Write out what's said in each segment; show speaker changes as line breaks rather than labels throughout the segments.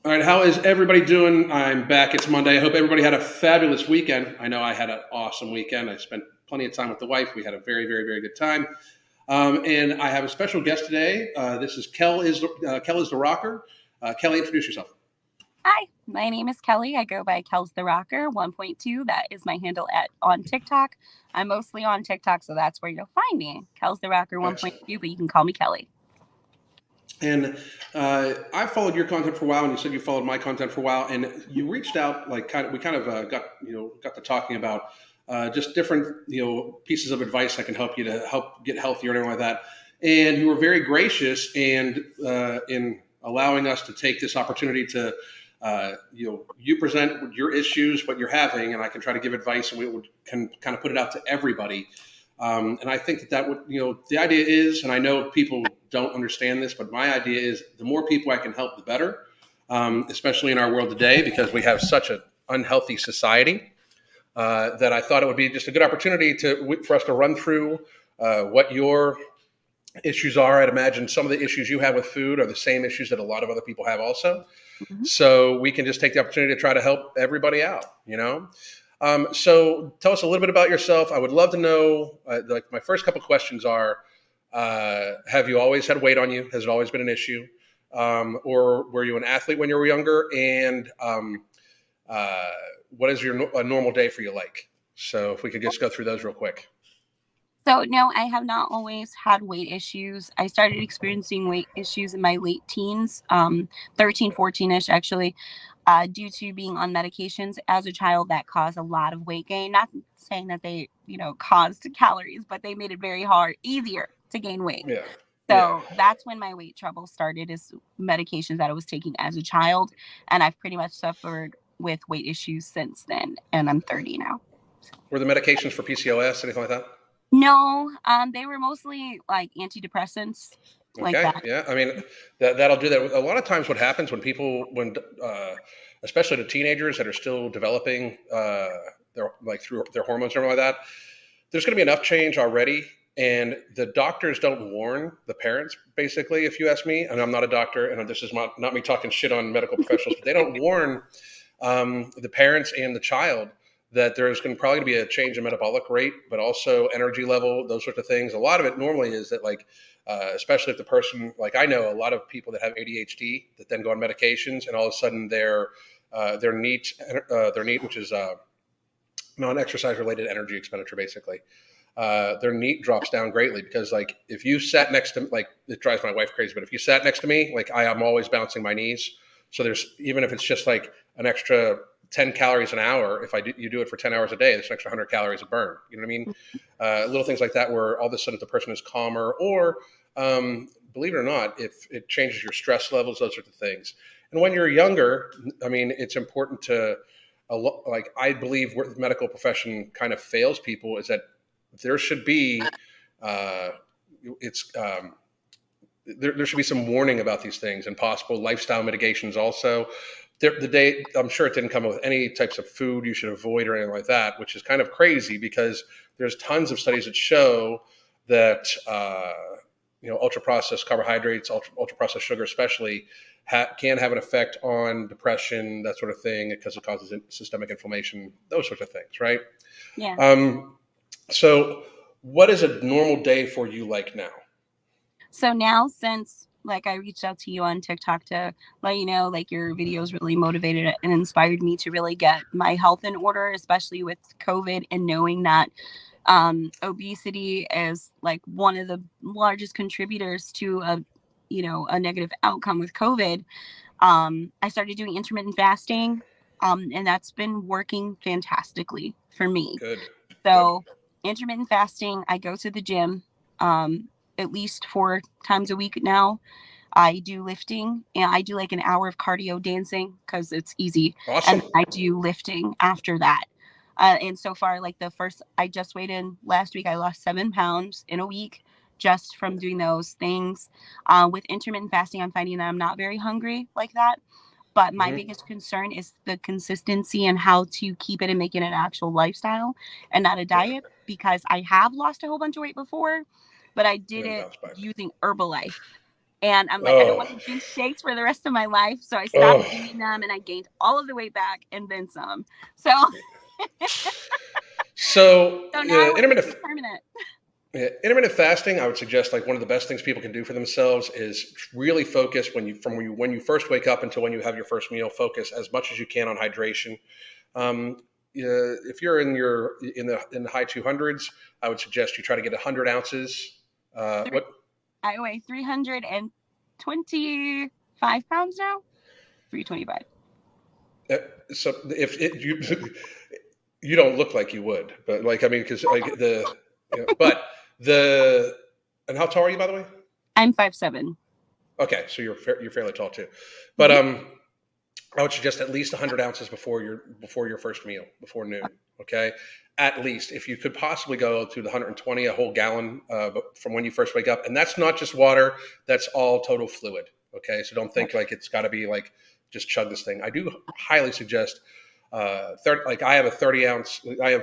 All right, how is everybody doing? I'm back. It's Monday. I hope everybody had a fabulous weekend. I know I had an awesome weekend. I spent plenty of time with the wife. We had a very, very, very good time. And I have a special guest today. This is Kel is the Rocker. Kelly, introduce yourself.
Hi, my name is Kelly. I go by Kelistherocker 1.2. That is my handle on TikTok. I'm mostly on TikTok, so that's where you'll find me. Kelistherocker
Excellent.
1.2, but you can call me Kelly.
And I followed your content for a while, and you said you followed my content for a while, and you reached out we got to talking about just different pieces of advice that can help you to help get healthier and everything like that. And you were very gracious and in allowing us to take this opportunity to you present your issues, what you're having, and I can try to give advice, and can kind of put it out to everybody. And I think that would, the idea is, and I know people don't understand this, but my idea is the more people I can help, the better, especially in our world today, because we have such an unhealthy society that I thought it would be just a good opportunity for us to run through what your issues are. I'd imagine some of the issues you have with food are the same issues that a lot of other people have also.
Mhm.
So we can just take the opportunity to try to help everybody out. So tell us a little bit about yourself. I would love to know, like my first couple questions are, have you always had weight on you? Has it always been an issue? Or were you an athlete when you were younger? And what is a normal day for you like? So if we could just go through those real quick.
So, no, I have not always had weight issues. I started experiencing weight issues in my late teens, 13, 14-ish actually, due to being on medications as a child that caused a lot of weight gain. Not saying that they, caused calories, but they made it very easier to gain weight.
Yeah. Yeah.
So that's when my weight trouble started, is medications that I was taking as a child. And I've pretty much suffered with weight issues since then. And I'm 30 now.
Were the medications for PCOS, anything like that?
No, they were mostly like antidepressants, like
Okay.
that.
Yeah. I mean, that'll do that. A lot of times, what happens especially the teenagers that are still developing through their hormones and everything like that, there's going to be enough change already, and the doctors don't warn the parents. Basically, if you ask me, and I'm not a doctor, and this is not me talking shit on medical professionals, but they don't warn the parents and the child that there's probably going to be a change in metabolic rate, but also energy level, those sorts of things. A lot of it normally is that, especially if the person, like I know a lot of people that have ADHD that then go on medications, and all of a sudden their NEAT, which is non-exercise related energy expenditure, basically, their NEAT drops down greatly, because if you sat next to, it drives my wife crazy, but if you sat next to me, I am always bouncing my knees. So there's, even if it's just like an extra 10 calories an hour, if you do it for 10 hours a day, there's an extra 100 calories of burn. You know what I mean? Little things like that, where all of a sudden the person is calmer, or believe it or not, if it changes your stress levels, those sorts of things. And when you're younger, I mean, it's important to, I believe where the medical profession kind of fails people is that there should be, there should be some warning about these things, and possible lifestyle mitigations also. I'm sure it didn't come with any types of food you should avoid or anything like that, which is kind of crazy, because there's tons of studies that show that ultra processed carbohydrates, ultra processed sugar especially, can have an effect on depression, that sort of thing, because it causes systemic inflammation, those sorts of things, right?
Yeah.
So what is a normal day for you like now?
So now, since I reached out to you on TikTok to let you know, your videos really motivated and inspired me to really get my health in order, especially with COVID, and knowing that obesity is one of the largest contributors to a negative outcome with COVID. I started doing intermittent fasting, and that's been working fantastically for me.
Good.
So intermittent fasting, I go to the gym at least 4 times a week now. I do lifting, and I do an hour of cardio dancing because it's easy.
Awesome.
And I do lifting after that. And so far, I just weighed in last week. I lost 7 pounds in a week just from doing those things. With intermittent fasting, I'm finding that I'm not very hungry like that. But my biggest concern is the consistency and how to keep it and make it an actual lifestyle and not a diet, because I have lost a whole bunch of weight before, but I did it using Herbalife. And I'm like, I don't
Oh,
want to drink shakes for the rest of my life. So I stopped
oh.
eating them and I gained all of the weight back and then some. So,
So
so now I want something
intermittent
permanent.
Yeah, intermittent fasting, I would suggest like one of the best things people can do for themselves is really focus when you first wake up until when you have your first meal. Focus as much as you can on hydration. Um, if you're in the high 200s, I would suggest you try to get 100 ounces.
Three,
What?
I weigh 325 pounds now. 325.
Uh, so if it, you you don't look like you would, but like I mean, because like but the and how tall are you, by the way?
I'm 5'7".
Okay, so you're fairly tall too, but
Mm-hmm.
I would suggest at least 100 ounces before your first meal, before noon. Okay, at least if you could possibly go to the 120, a whole gallon from when you first wake up, and that's not just water; that's all total fluid. Okay, so don't
Yep.
think like it's got to be like just chug this thing. I do highly suggest 30. Like I have a 30 ounce. I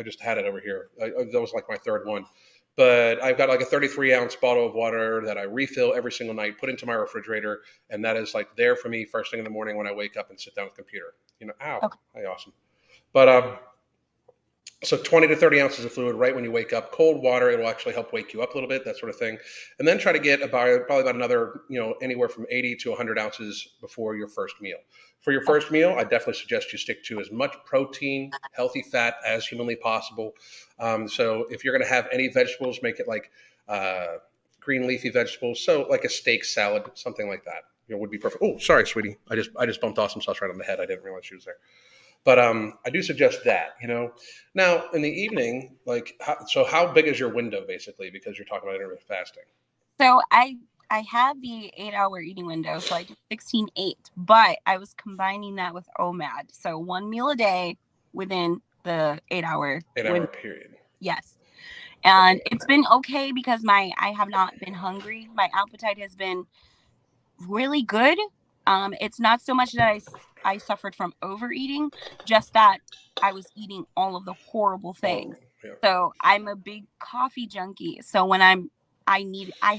just had it over here. That was like my third one. But I've got like a 33-ounce bottle of water that I refill every single night, put into my refrigerator, and that is like there for me first thing in the morning when I wake up and sit down at the computer. Ow,
Okay.
hey, awesome. But so 20 to 30 ounces of fluid right when you wake up. Cold water, it'll actually help wake you up a little bit, that sort of thing. And then try to get probably about another, anywhere from 80 to 100 ounces before your first meal. For your first meal, I definitely suggest you stick to as much protein, healthy fat as humanly possible. So if you're going to have any vegetables, make it like green leafy vegetables. So like a steak salad, something like that. Would be perfect. Oh, sorry, sweetie. I just bumped awesome sauce right on the head. I didn't realize she was there. But I do suggest that. Now in the evening, like, so how big is your window basically? Because you're talking about intermittent fasting.
So I have the 8-hour eating window, so I do 16/8, but I was combining that with OMAD. So one meal a day within the 8-hour
8 hour
window.
period.
Yes. And
Okay.
it's been okay because I have not been hungry. My appetite has been really good. It's not so much that I suffered from overeating, just that I was eating all of the horrible things.
Oh, yeah.
So I'm a big coffee junkie. So when I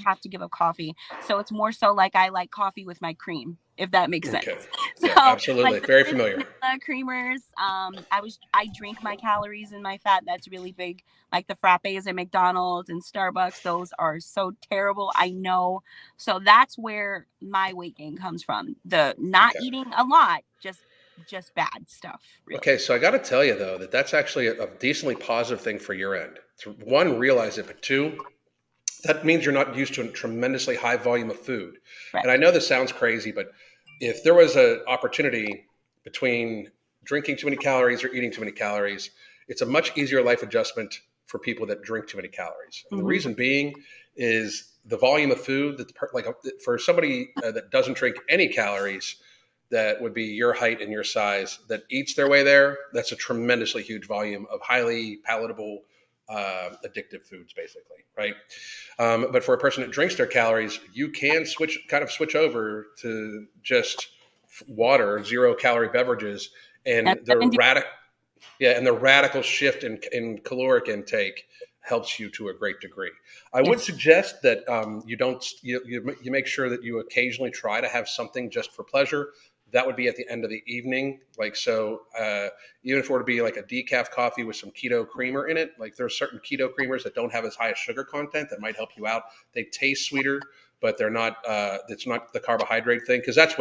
have to give up coffee. So it's more so like I like coffee with my cream, if that makes sense.
Okay.
So
Yeah,
like
absolutely.
the
Very
Swiss
familiar.
vanilla creamers. I drink my calories and my fat. That's really big. Like the frappes at McDonald's and Starbucks, those are so terrible. I know. So that's where my weight gain comes from. The not
Okay.
eating a lot, just bad stuff, really.
Okay. So I got to tell you though that's actually a decently positive thing for your end. So one, realize it, but two, that means you're not used to a tremendously high volume of food.
Right.
And I know this sounds crazy, but if there was an opportunity between drinking too many calories or eating too many calories, it's a much easier life adjustment for people that drink too many calories. And the
Mm-hmm.
reason being is the volume of food that like for somebody that doesn't drink any calories, that would be your height and your size, that eats their way there. That's a tremendously huge volume of highly palatable, addictive foods, basically, right? But for a person that drinks their calories, you can switch over to just water, 0 calorie beverages, and
And I've been doing
the radical shift in caloric intake helps you to a great degree. I would
yes.
suggest that you don't you make sure that you occasionally try to have something just for pleasure. That would be at the end of the evening. Like so, even if it were to be like a decaf coffee with some keto creamer in it, like there's certain keto creamers that don't have as high a sugar content that might help you out. They taste sweeter, but they're not. It's not the carbohydrate thing because that's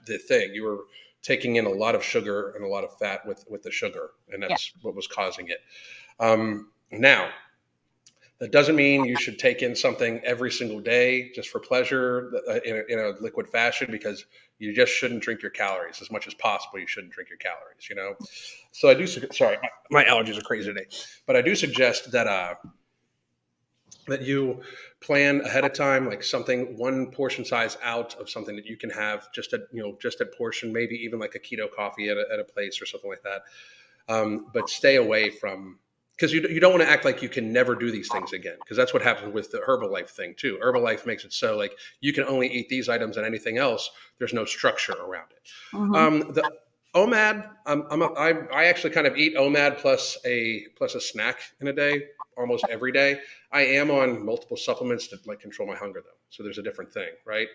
the thing. You were taking in a lot of sugar and a lot of fat with the sugar, and
Yeah.
that's what was causing it. Now, that doesn't mean you should take in something every single day just for pleasure in a liquid fashion, because you just shouldn't drink your calories as much as possible. You shouldn't drink your calories. So I do. Sorry, my allergies are crazy today, but I do suggest that you plan ahead of time, like something one portion size out of something that you can have just at portion, maybe even like a keto coffee at a place or something like that. But stay away from, because you don't want to act like you can never do these things again, because that's what happens with the Herbalife thing too. Herbalife makes it so like you can only eat these items and anything else. There's no structure around it.
Mm-hmm.
The OMAD, I actually kind of eat OMAD plus a snack in a day almost every day. I am on multiple supplements to like control my hunger though. So there's a different thing, right?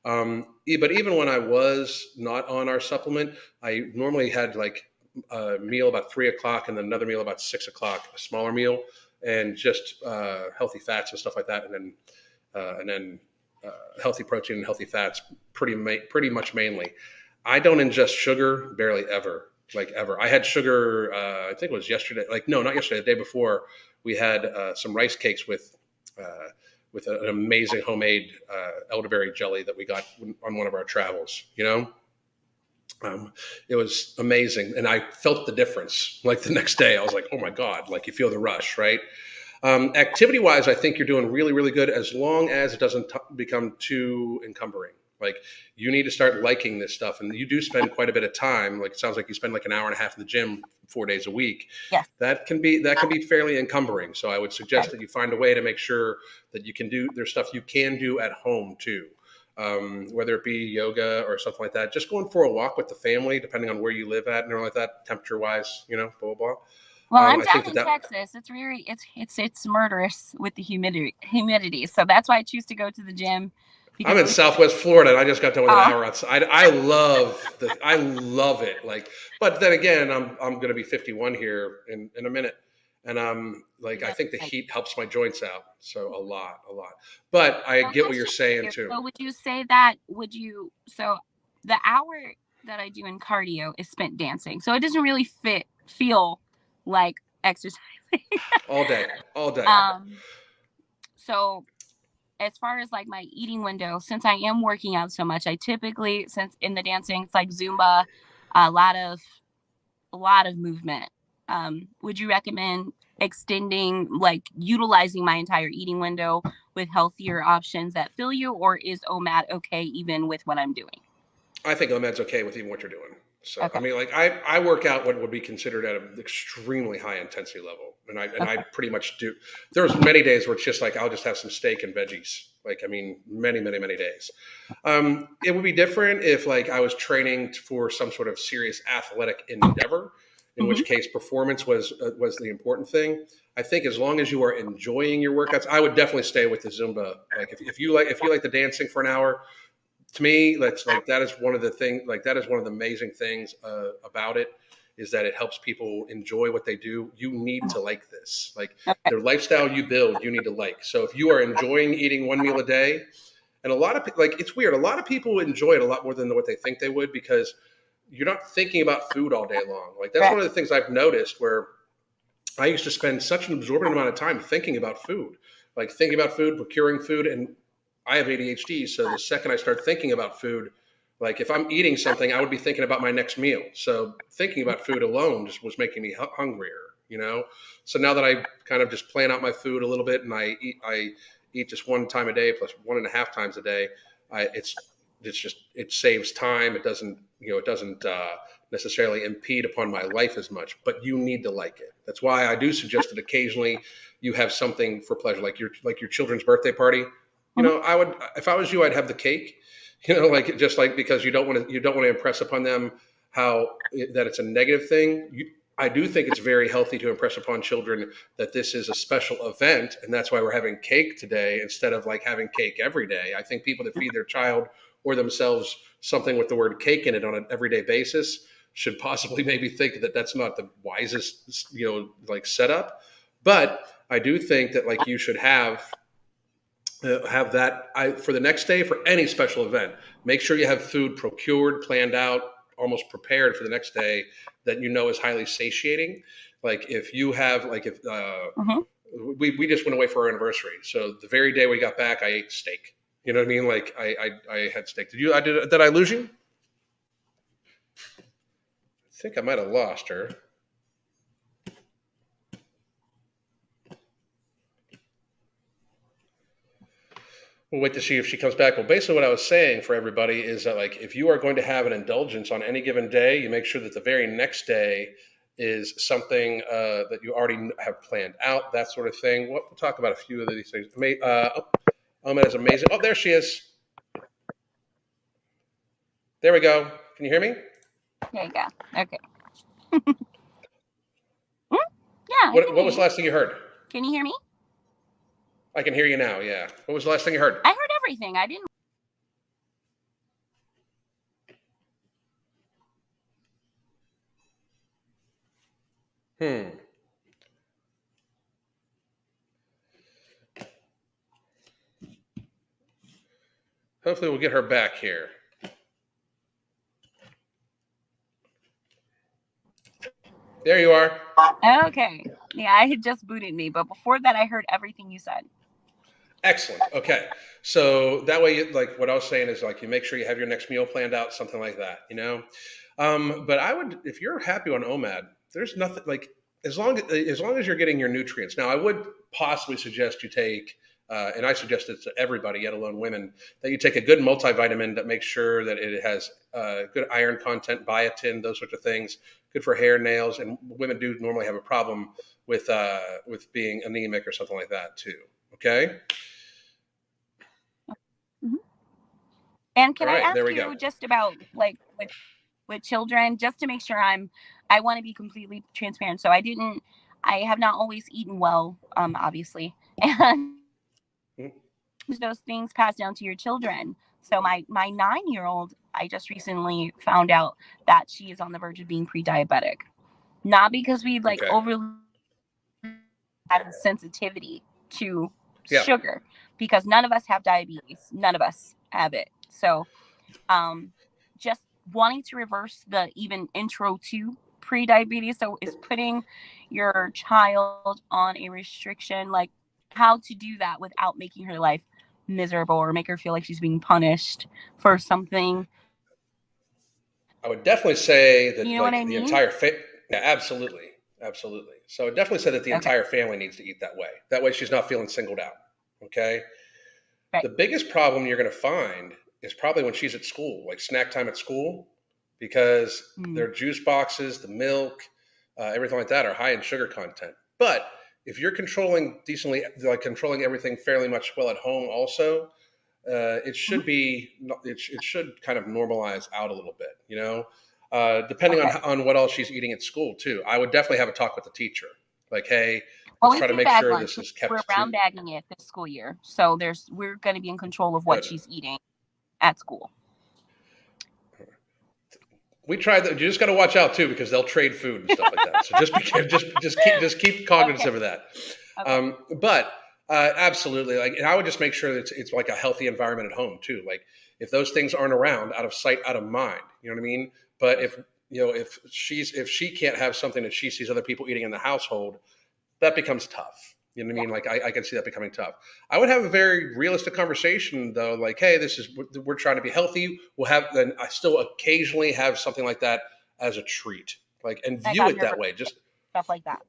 But even when I was not on our supplement, I normally had like a meal about 3 o'clock and then another meal about 6 o'clock, a smaller meal, and just healthy fats and stuff like that, and then healthy protein and healthy fats, pretty much mainly. I don't ingest sugar barely ever, like ever. I had sugar. I think it was yesterday. Like no, not yesterday. The day before, we had some rice cakes with an amazing homemade elderberry jelly that we got on one of our travels. It was amazing, and I felt the difference. Like the next day, I was like, "Oh my god!" Like you feel the rush, right? Activity wise, I think you're doing really, really good as long as it doesn't become too encumbering. Like you need to start liking this stuff, and you do spend quite a bit of time. Like it sounds like you spend like an hour and a half in the gym 4 days a week.
Yes.
That can be fairly encumbering. So I would suggest that you find a way to make sure that you can do. There's stuff you can do at home too, whether it be yoga or something like that. Just going for a walk with the family, depending on where you live at, and all like that, temperature wise, blah blah blah.
Well, I'm
I
down
think
in
that
Texas. It's really it's murderous with the humidity. So that's why I choose to go to the gym.
I'm in Southwest Florida, and I just got done with an hour outside. I love it. Like, but then again, I'm going to be 51 here in a minute, and I think the heat helps my joints out so a lot. But I get what you're saying too.
So would you say that? So the hour that I do in cardio is spent dancing, so it doesn't really feel like exercising
all day.
So as far as like my eating window, since I am working out so much, I typically, since in the dancing it's like Zumba, a lot of movement. Would you recommend extending, like utilizing my entire eating window with healthier options that fill you, or is OMAD okay even with what I'm doing?
I think OMAD's okay with even what you're doing. So
Okay.
I mean, like I work out what would be considered at an extremely high intensity level, and I pretty much do. There's many days where it's just like I'll just have some steak and veggies. Like I mean, many days. It would be different if like I was training for some sort of serious athletic endeavor, in which case performance was the important thing. I think as long as you are enjoying your workouts, I would definitely stay with the Zumba. Like if you like the dancing for an hour. To me, that is one of the amazing things about it is that it helps people enjoy what they do. You need to like this, like the lifestyle you build, you need to like. So if you are enjoying eating one meal a day, and a lot of people, like it's weird, a lot of people enjoy it a lot more than what they think they would because you're not thinking about food all day long. Like that's one of the things I've noticed where I used to spend such an absorbent amount of time thinking about food, procuring food, and I have ADHD, so the second I start thinking about food, like if I'm eating something, I would be thinking about my next meal. So thinking about food alone just was making me hungrier. So now that I kind of just plan out my food a little bit, and I eat just one time a day plus 1.5 times a day, it saves time. It doesn't necessarily impede upon my life as much. But you need to like it. That's why I do suggest that occasionally you have something for pleasure, like your children's birthday party. I would, if I was you, I'd have the cake, because you don't want to impress upon them that it's a negative thing. I do think it's very healthy to impress upon children that this is a special event, and that's why we're having cake today instead of like having cake every day. I think people that feed their child or themselves something with the word cake in it on an everyday basis should possibly maybe think that that's not the wisest, setup. But I do think that like you should have that for the next day for any special event. Make sure you have food procured, planned out, almost prepared for the next day that is highly satiating. Like if you have we just went away for our anniversary, so the very day we got back, I ate steak. You know what I mean? Like I had steak. Did I lose you? I think I might have lost her. We'll wait to see if she comes back. Well, basically what I was saying for everybody is that like if you are going to have an indulgence on any given day, you make sure that the very next day is something that you already have planned out, that sort of thing. We'll talk about a few of these things. That is amazing. Oh, there she is. There we go. Can you hear me?
There you go. Okay. Yeah.
What was the last thing you heard?
Can you hear me?
I can hear you now. Yeah. What was the last thing you heard?
I heard everything. I didn't.
Hopefully we'll get her back here. There you are.
Okay. Yeah, it had just booted me, but before that, I heard everything you said.
Excellent. Okay. So that way, like what I was saying is like you make sure you have your next meal planned out, something like that, you know? But I would, if you're happy on OMAD, there's nothing like, as long as you're getting your nutrients. Now, I would possibly suggest you take, and I suggest it to everybody, yet alone women, that you take a good multivitamin that makes sure that it has good iron content, biotin, those sorts of things, good for hair, nails, and women do normally have a problem with being anemic or something like that too. Okay.
Mhm. And can
All
I
right.
ask
There we go.
you just about like with children, just to make sure I want to be completely transparent. So I have not always eaten well, obviously, and
Mm.
those things pass down to your children. So my 9-year-old, I just recently found out that she is on the verge of being pre-diabetic. Not because we like
Okay.
overly have sensitivity to
Yeah.
sugar, because none of us have diabetes. None of us have it. So just wanting to reverse the even intro to pre-diabetes. So is putting your child on a restriction, like how to do that without making her life miserable or make her feel like she's being punished for something.
I would definitely say
You
that
know what
like
I
the
mean?
entire yeah, absolutely, absolutely. So I would definitely say that the
Okay.
entire family needs to eat that way. That way, she's not feeling singled out. Okay.
Right.
The biggest problem you're going to find is probably when she's at school, like snack time at school, because
Mm.
their juice boxes, the milk, everything like that are high in sugar content. But if you're controlling decently, like controlling everything fairly much well at home, also, it
Mhm.
should be it should kind of normalize out a little bit, you know, depending
Okay.
on what else she's eating at school too. I would definitely have a talk with the teacher, like, hey,
Well,
let's
we
try to
do
make
bag
sure
lunch.
this is
We're
kept to
brown bagging it this school year, so we're going to be in control of what
good.
she's eating at school.
We tried that. You just got to watch out too because they'll trade food and stuff like that. So just be just keep
Okay.
cognizant of that.
Okay.
But absolutely, like, and I would just make sure that it's like a healthy environment at home too. Like if those things aren't around, out of sight, out of mind. You know what I mean? But if you know if she can't have something that she sees other people eating in the household, that becomes tough. You know what I
Yeah.
mean? Like I can see that becoming tough. I would have a very realistic conversation though, like, hey, this is we're trying to be healthy. We'll have then I still occasionally have something like that as a treat, like and
Like
view
on
it
your
that
birthday,
way. Just
stuff like that.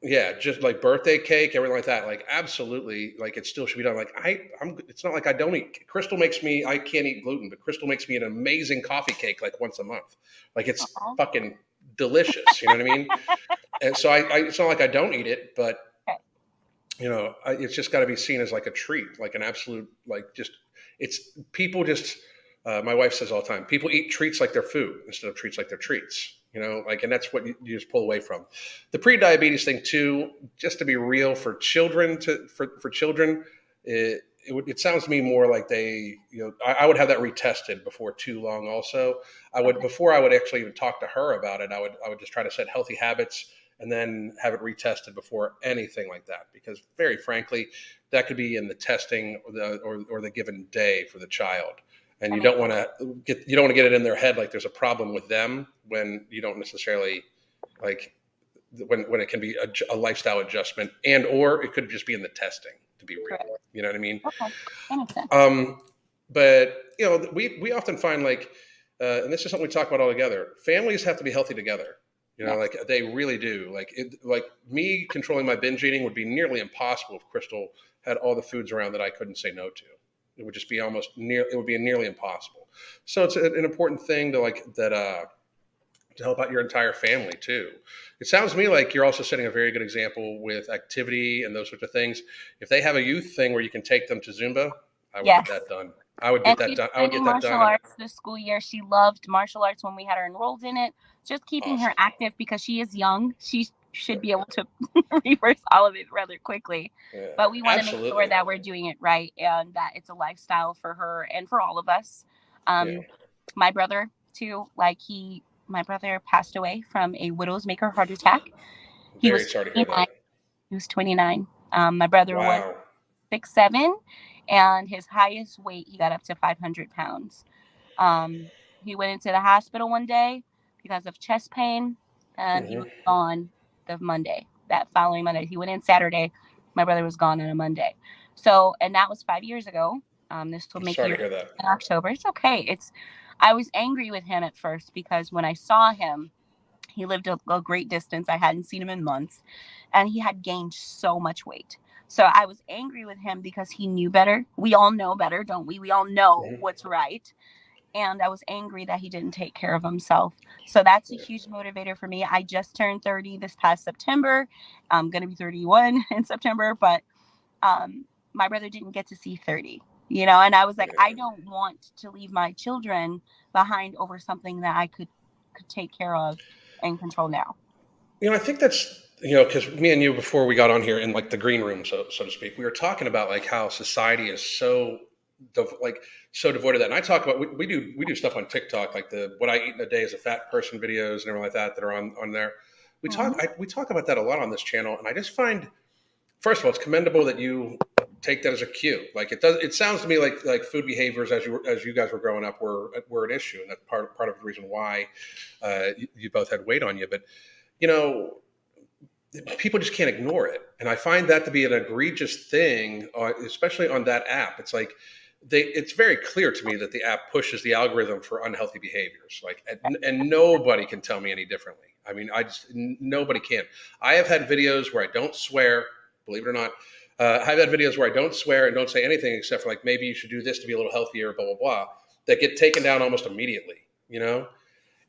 yeah, just like birthday cake, everything like that. Like absolutely, like it still should be done. Like I'm. It's not like I don't eat. Crystal makes me. I can't eat gluten, but Crystal makes me an amazing coffee cake like once a month. Like it's
Uh-huh.
fucking delicious. You know what I mean? And so it's not like I don't eat it, but
Okay.
you know, it's just got to be seen as like a treat, like an absolute, like just, it's people just, my wife says all the time, people eat treats like their food instead of treats like their treats, you know, like, and that's what you just pull away from. The pre-diabetes thing too, just to be real for children for children, it sounds to me more like they, you know, I would have that retested before too long. Also,
Okay.
before I would actually even talk to her about it, I would just try to set healthy habits and then have it retested before anything like that. Because very frankly, that could be in the testing or the given day for the child, and
That
you
makes
don't want to get it in their head like there's a problem with them when you don't necessarily like when it can be a lifestyle adjustment and or it could just be in the testing to be real.
correct.
You know what I mean?
Okay. That makes sense.
Um, but you know, we often find like, and this is something we talk about all together. Families have to be healthy together. You know,
Yes.
like they really do. Like me controlling my binge eating would be nearly impossible if Crystal had all the foods around that I couldn't say no to. It would just be almost near. It would be nearly impossible. So it's an important thing to like that. To help out your entire family too. It sounds to me like you're also setting a very good example with activity and those sorts of things. If they have a youth thing where you can take them to Zumba, I would get
Yes.
that done. I would
And
get that
she's
done. I would
joining
get that
martial
done.
arts this school year. She loved martial arts when we had her enrolled in it. Just keeping her
Awesome.
active because she is young. should be able to reverse all of it rather quickly.
Yeah,
But we want to make sure
absolutely.
that we're doing it right and that it's a lifestyle for her and for all of us.
Yeah,
My brother too, my brother passed away from a widow's maker heart attack. He
very
was
sorry to hear
29.
that.
He was 29. My brother was
Wow.
6'7", and his highest weight he got up to 500 pounds. Um, he went into the hospital one day because of chest pain, and he was
Hmm.
gone the Monday. That following Monday, he went in Saturday. My brother was gone on a Monday. So, and that was 5 years ago. This will make
Sorry to
years
hear that.
in October. It's okay. I was angry with him at first because when I saw him, he lived a great distance. I hadn't seen him in months, and he had gained so much weight. So I was angry with him because he knew better. We all know better, don't we? We all know
Hmm.
what's right. And I was angry that he didn't take care of himself. So that's a huge motivator for me. I just turned 30 this past September. I'm going to be 31 in September, but my brother didn't get to see 30, and I was like, I don't want to leave my children behind over something that I could take care of and control now.
I think that's because me and you before we got on here in like the green room, so to speak, we were talking about like how society is so like so devoid of that. And I talk about we do stuff on TikTok like the what I eat in a day as a fat person videos and everything like that are on there.
Mhm.
We talk about that a lot on this channel, and I just find first of all it's commendable that you take that as a cue. Like it sounds to me like food behaviors as you guys were growing up were an issue, and that's part of the reason why you both had weight on you, but you know people just can't ignore it, and I find that to be an egregious thing, especially on that app. It's like it's very clear to me that the app pushes the algorithm for unhealthy behaviors, like and nobody can tell me any differently. I mean, nobody can. I have had videos where I don't swear, believe it or not. I've had videos where I don't swear and don't say anything except for like maybe you should do this to be a little healthier, blah blah blah, that get taken down almost immediately.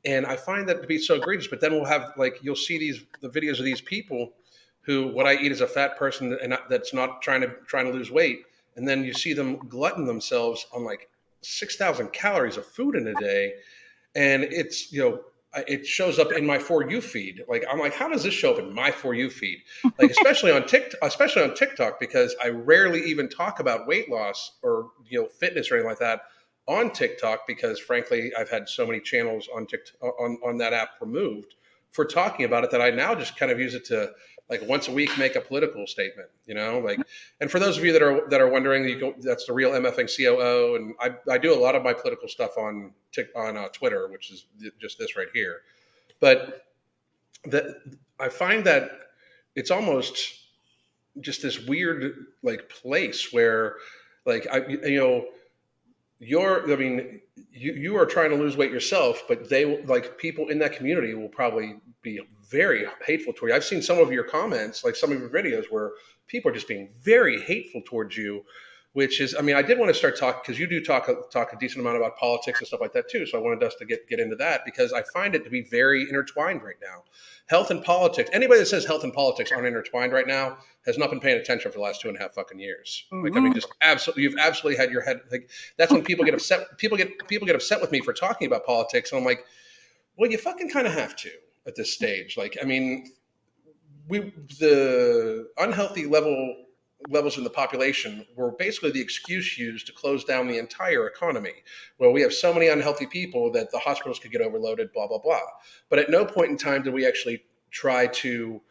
And I find that to be so egregious. But then we'll have like you'll see the videos of these people who what I eat as a fat person and that's not trying to lose weight, and then you see them glutton themselves on like 6,000 calories of food in a day, and it's it shows up in my for you feed. Like I'm like, how does this show up in my for you feed? Like especially on TikTok, because I rarely even talk about weight loss or fitness or anything like that on TikTok, because frankly I've had so many channels on TikTok on that app removed for talking about it that I now just kind of use it to like once a week make a political statement, like. And for those of you that are wondering, that's the real MFing COO, and I do a lot of my political stuff on Twitter, which is just this right here. But that I find that it's almost just this weird like place where like I mean, you are trying to lose weight yourself, but they like people in that community will probably be very hateful toward you. I've seen some of your comments, like some of your videos, where people are just being very hateful towards you. Which is, I mean, I did want to start talking because you do talk a decent amount about politics and stuff like that too. So I wanted us to get into that because I find it to be very intertwined right now. Health and politics. Anybody that says health and politics aren't intertwined right now has not been paying attention for the last 2.5 fucking years. Like, I mean,
Mhm.
just absolutely, you've absolutely had your head like that's when people get upset. People get upset with me for talking about politics, and I'm like, well, you fucking kind of have to at this stage. Like, I mean, the unhealthy levels in the population were basically the excuse used to close down the entire economy. Well, we have so many unhealthy people that the hospitals could get overloaded, blah blah blah. But at no point in time did we actually try to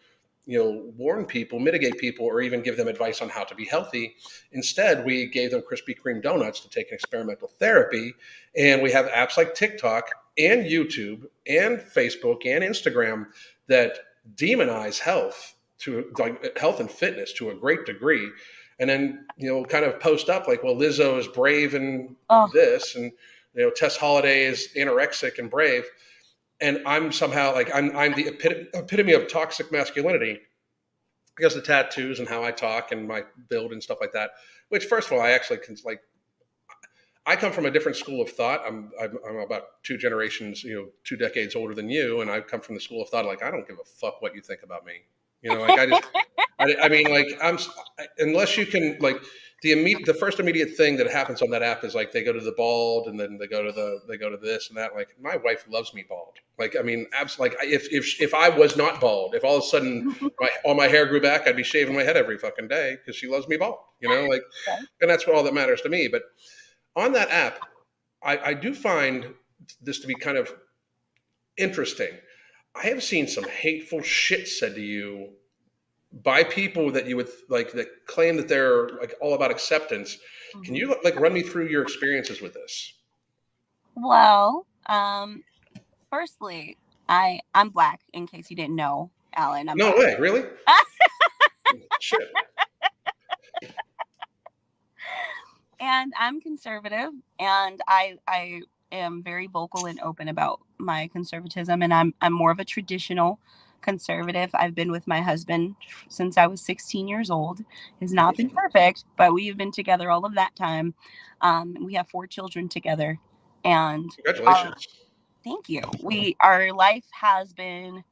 warn people, mitigate people, or even give them advice on how to be healthy. Instead, we gave them Krispy Kreme donuts to take an experimental therapy. And we have apps like TikTok and YouTube and Facebook and Instagram that demonize health to like health and fitness to a great degree. And then, kind of post up like, well, Lizzo is brave and
Oh,
this, and, Tess Holiday is anorexic and brave, and I'm somehow like I'm the epitome of toxic masculinity because the tattoos and how I talk and my build and stuff like that. Which, first of all, I actually can like. I come from a different school of thought. I'm about 2 generations, 2 decades older than you, and I come from the school of thought like I don't give a fuck what you think about me. Like I mean, like unless you can like the first immediate thing that happens on that app is like they go to the bald and then they go to this and that. Like my wife loves me bald. Like, I mean, absolutely. Like, if I was not bald, if all of a sudden all my hair grew back, I'd be shaving my head every fucking day because she loves me bald. You know, like,
Right.
and that's what all that matters to me. But on that app, I do find this to be kind of interesting. I have seen some hateful shit said to you by people that you would like that claim that they're like all about acceptance. Can
Mhm.
you like run me through your experiences with this?
Well, firstly, I'm black. In case you didn't know, Alan, I'm
No
black.
way, really? Shit.
And I'm conservative, and I am very vocal and open about my conservatism, and I'm more of a traditional conservative. I've been with my husband since I was 16 years old. Has not been perfect, but we've been together all of that time. We have 4 children together, and our
Congratulations.
thank you. Our life has been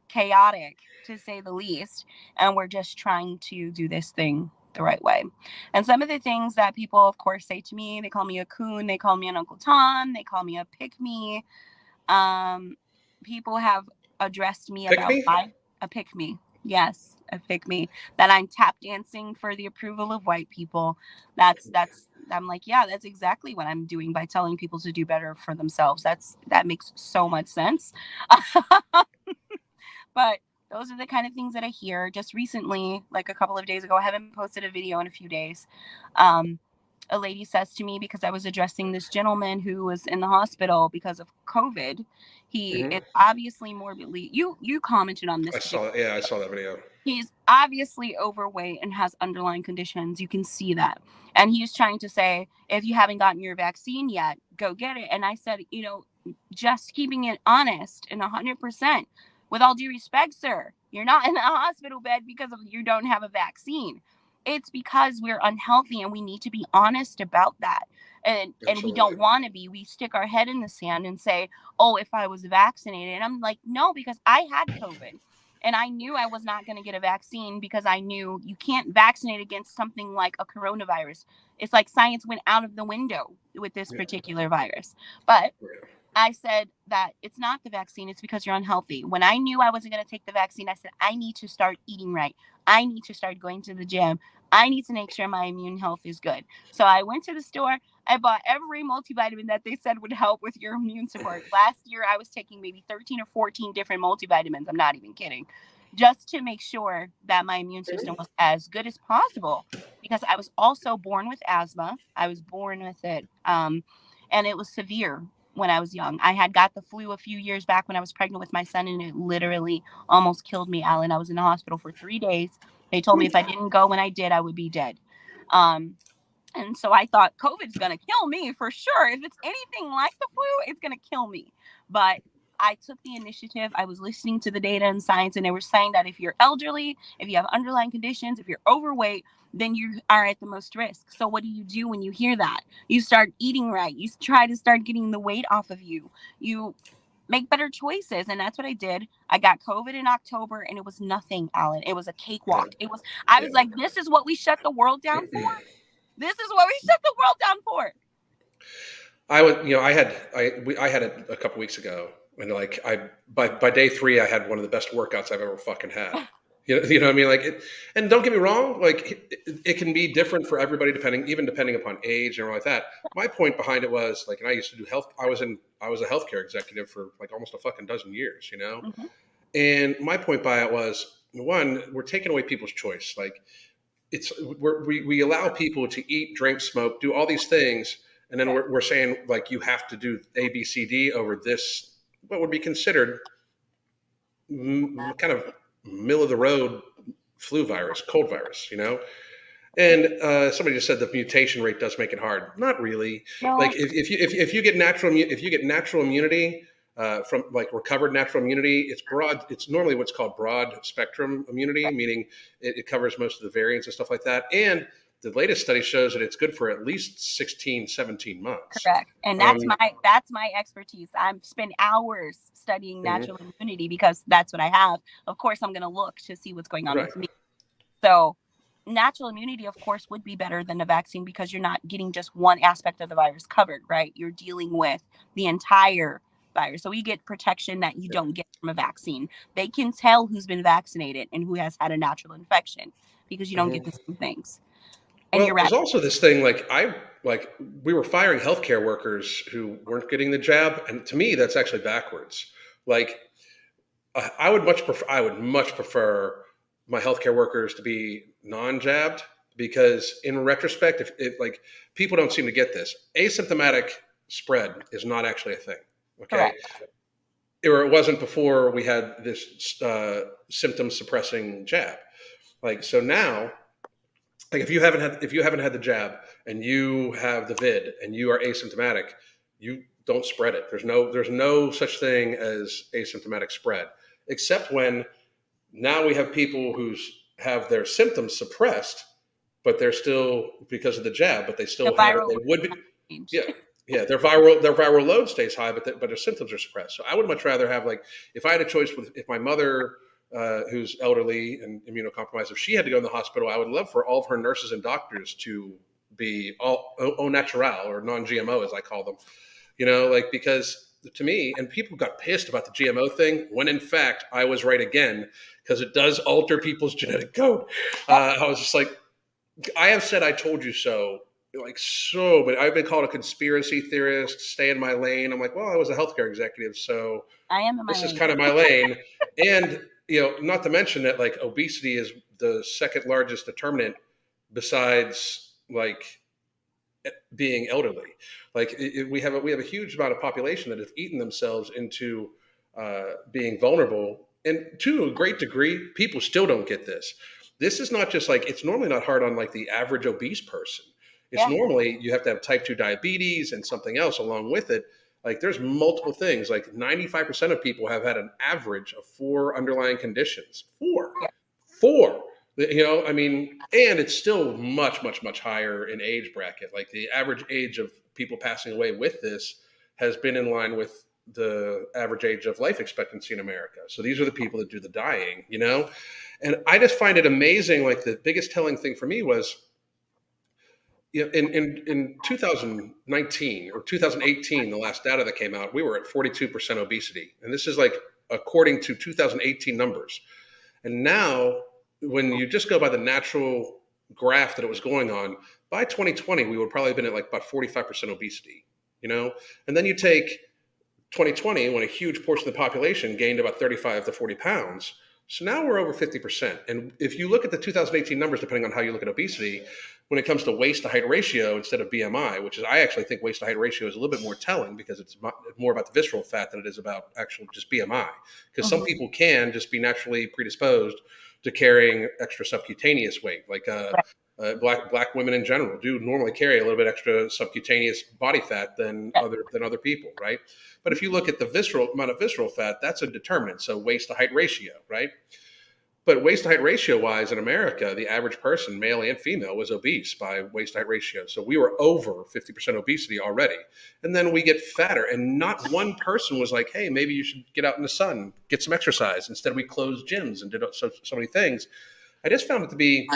chaotic to say the least, and we're just trying to do this thing the right way. And some of the things that people of course say to me, they call me a coon, they call me an Uncle Tom, they call me a pick me. um People have addressed me
Pick
about
me?
my a pick me. Yes, a pick me, that I'm tap dancing for the approval of white people. That's I'm like, yeah, that's exactly what I'm doing by telling people to do better for themselves. That makes so much sense. But those are the kind of things that I hear. Just recently, like a couple of days ago, I haven't posted a video in a few days. Um, a lady says to me, because I was addressing this gentleman who was in the hospital because of COVID. He is
Hmm.
obviously morbidly. You commented on this
I
particular.
saw it. Yeah, I saw that video.
He's obviously overweight and has underlying conditions. You can see that. And he's trying to say, if you haven't gotten your vaccine yet, go get it. And I said, just keeping it honest and 100%. With all due respect, sir, you're not in a hospital bed because of you don't have a vaccine. It's because we're unhealthy, and we need to be honest about that. And we
Absolutely.
don't want to be. We stick our head in the sand and say, oh, if I was vaccinated. And I'm like, no, because I had COVID. And I knew I was not going to get a vaccine because I knew you can't vaccinate against something like a coronavirus. It's like science went out of the window with this
Yeah.
particular virus. But
Yeah.
I said that it's not the vaccine, it's because you're unhealthy. When I knew I wasn't going to take the vaccine, I said, I need to start eating right. I need to start going to the gym. I need to make sure my immune health is good. So I went to the store. I bought every multivitamin that they said would help with your immune support. Last year, I was taking maybe 13 or 14 different multivitamins. I'm not even kidding. Just to make sure that my immune system was as good as possible, because I was also born with asthma. I was born with it. And it was severe when I was young. I had got the flu a few years back when I was pregnant with my son, and it literally almost killed me, Alan. I was in the hospital for 3 days. They told me if I didn't go when I did, I would be dead. Um, and so I thought COVID's going to kill me for sure. If it's anything like the flu, it's going to kill me. But I took the initiative. I was listening to the data and science, and they were saying that if you're elderly, if you have underlying conditions, if you're overweight, then you are at the most risk. So what do you do when you hear that? You start eating right. You try to start getting the weight off of you. You make better choices. And that's what I did. I got COVID in October, and it was nothing, Alan. It was a
Yeah.
cakewalk. I
Yeah.
was like, this is what we shut the world down for. This is what we shut the world down for.
I would, I had it a couple weeks ago, and like by day three, I had one of the best workouts I've ever fucking had. You know what I mean? Like, and don't get me wrong, like it can be different for everybody depending upon age and all like that. My point behind it was like, and I used to do health. I was a healthcare executive for like almost a fucking dozen years, you know.
Mm-hmm.
And my point by it was one, we're taking away people's choice. Like we allow people to eat, drink, smoke, do all these things, and then we're saying like you have to do A, B, C, D over this what would be considered kind of middle of the road flu virus, cold virus, you know. And somebody just said the mutation rate does make it hard. Not really. Like
No,
if you get natural immunity from like recovered natural immunity, it's broad. It's normally what's called broad spectrum immunity, meaning it covers most of the variants and stuff like that. And the latest study shows that it's good for at least 16, 17 months.
correct. And
Um,
that's my expertise. I've spent hours studying
mhm,
natural immunity because that's what I have. Of course, I'm going to look to see what's going on
right.
with me. So, natural immunity, of course, would be better than a vaccine because you're not getting just one aspect of the virus covered, right? You're dealing with the entire virus. So we get protection that you don't get from a vaccine. They can tell who's been vaccinated and who has had a natural infection because you don't get the same things. And
Well,
you're
there's
right.
also this thing like we were firing healthcare workers who weren't getting the jab, and to me that's actually backwards. Like I would much prefer my healthcare workers to be non-jabbed because in retrospect, if like people don't seem to get this, asymptomatic spread is not actually a thing. Okay,
Correct.
or it wasn't before we had this symptom suppressing jab. Like so now, like if you haven't had the jab and you have the vid and you are asymptomatic, you don't spread it. There's no such thing as asymptomatic spread, except when now we have people who have their symptoms suppressed, but they're still because of the jab, but they
The
still have it.
viral
They
load
would be,
change.
yeah, yeah. Their viral load stays high, but their symptoms are suppressed. So I would much rather have like if I had a choice with if my mother, who's elderly and immunocompromised, if she had to go in the hospital, I would love for all of her nurses and doctors to be all au natural or non-GMO as I call them. Like because to me, and people got pissed about the GMO thing when in fact I was right again because it does alter people's genetic code. I was just like, I have said I told you so, like so, but I've been called a conspiracy theorist, stay in my lane. I'm like, well, I was a healthcare executive, so
I am in my
this is
lane.
kind of my lane. And not to mention that like obesity is the second largest determinant besides like being elderly. Like we have a huge amount of population that have eaten themselves into being vulnerable, and to a great degree, people still don't get this. This is not just like it's normally not hard on like the average obese person. It's
Yeah.
normally you have to have type 2 diabetes and something else along with it. Like there's multiple things. Like 95% of people have had an average of 4 underlying conditions. Four. I mean, and it's still much, much, much higher in age bracket. Like the average age of people passing away with this has been in line with the average age of life expectancy in America. So these are the people that do the dying. And I just find it amazing. Like the biggest telling thing for me was, in 2019 or 2018, the last data that came out, we were at 42% obesity, and this is like according to 2018 numbers. And now, when you just go by the natural graph that it was going on, by 2020, we would probably have been at like about 45% obesity. And then you take 2020, when a huge portion of the population gained about 35 to 40 pounds. So now we're over 50%. And if you look at the 2018 numbers, depending on how you look at obesity, when it comes to waist to height ratio instead of BMI, which is, I actually think waist to height ratio is a little bit more telling because it's more about the visceral fat than it is about actual just BMI. Because some people can just be naturally predisposed to carrying extra subcutaneous weight, like black women in general do normally carry a little bit extra subcutaneous body fat than other people, right? But if you look at the visceral amount of visceral fat, that's a determinant. So waist to height ratio, right? But waist to height ratio wise in America, the average person, male and female, was obese by waist to height ratio. So we were over 50% obesity already. And then we get fatter. And not one person was like, hey, maybe you should get out in the sun, get some exercise. Instead, we closed gyms and did so many things. I just found it to be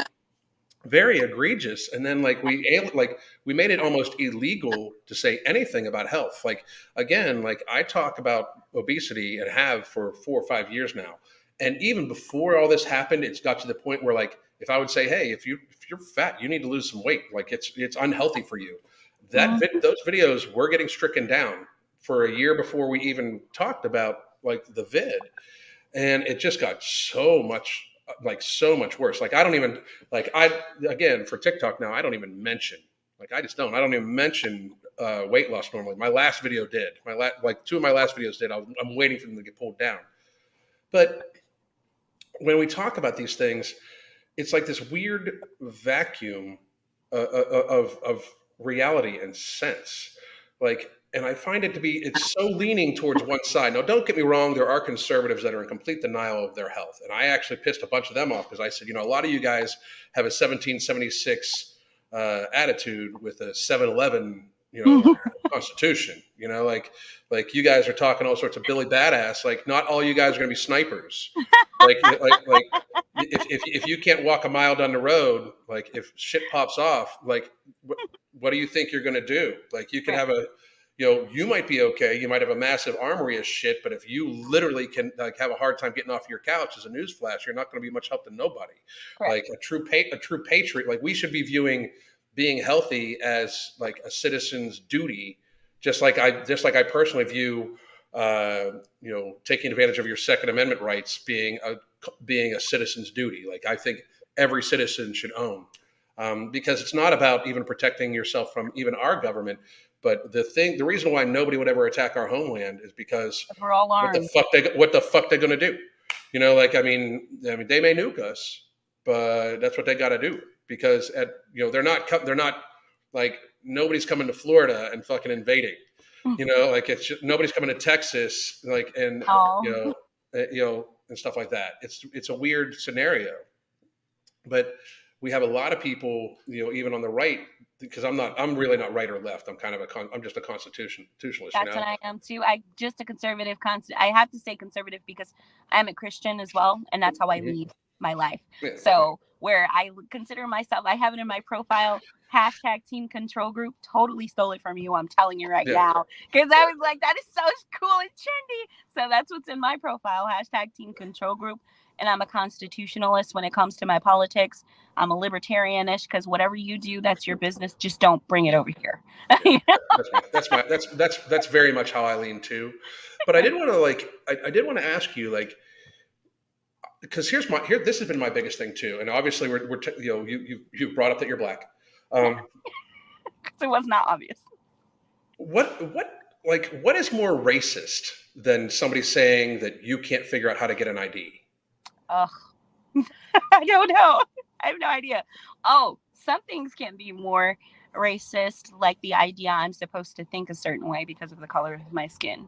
very egregious. And then we made it almost illegal to say anything about health. Like again, like I talk about obesity and have for 4 or 5 years now. And even before all this happened, it's got to the point where like if I would say, hey, if you're fat, you need to lose some weight. Like it's unhealthy for you. Those videos were getting stricken down for a year before we even talked about like the vid. And it just got so much worse. Like I don't even again for TikTok now, I don't even mention I don't even mention weight loss normally. My last video did. Two of my last videos did. I'm waiting for them to get pulled down. But when we talk about these things, it's like this weird vacuum of reality and sense. And I find it's so leaning towards one side. Now, don't get me wrong, there are conservatives that are in complete denial of their health. And I actually pissed a bunch of them off because I said, a lot of you guys have a 1776 attitude with a 7-Eleven, constitution, like you guys are talking all sorts of Billy Badass. Like not all you guys are going to be snipers. If you can't walk a mile down the road, like if shit pops off, like what do you think you're going to do? Like you can have you might be okay. You might have a massive armory of shit, but if you literally can like have a hard time getting off your couch as a newsflash, you're not going to be much help to nobody.
Correct.
Like a true patriot, like we should be viewing being healthy as like a citizen's duty, just like I personally view taking advantage of your Second Amendment rights being a citizen's duty. Like I think every citizen should own, because it's not about even protecting yourself from even our government. But the reason why nobody would ever attack our homeland is because
We're all
what the
armed.
fuck they're gonna do? Like I mean, they may nuke us, but that's what they got to do because they're not like nobody's coming to Florida and fucking invading. Like nobody's coming to Texas, like and
Oh,
and stuff like that. It's a weird scenario, but we have a lot of people, even on the right, because I'm really not right or left. I'm just a constitutionalist.
that's what I am too. I just a conservative I have to say conservative because I'm a Christian as well, and that's how I
Mhm.
lead my life.
Yeah.
So where I consider myself, I have it in my profile. Hashtag team control group. Totally stole it from you. I'm telling you right
Yeah.
now. Because I was like, that is so cool and trendy. So that's what's in my profile. Hashtag team control group. And I'm a constitutionalist when it comes to my politics. I'm a libertarianish because whatever you do, that's your business. Just don't bring it over here.
Yeah. That's very much how I lean too. But I did want to I did want to ask you because this has been my biggest thing too, and obviously you brought up that you're black.
It was not obvious.
What is more racist than somebody saying that you can't figure out how to get an ID?
Ugh. I don't know. I have no idea. Oh, some things can be more racist, like the idea I'm supposed to think a certain way because of the color of my skin,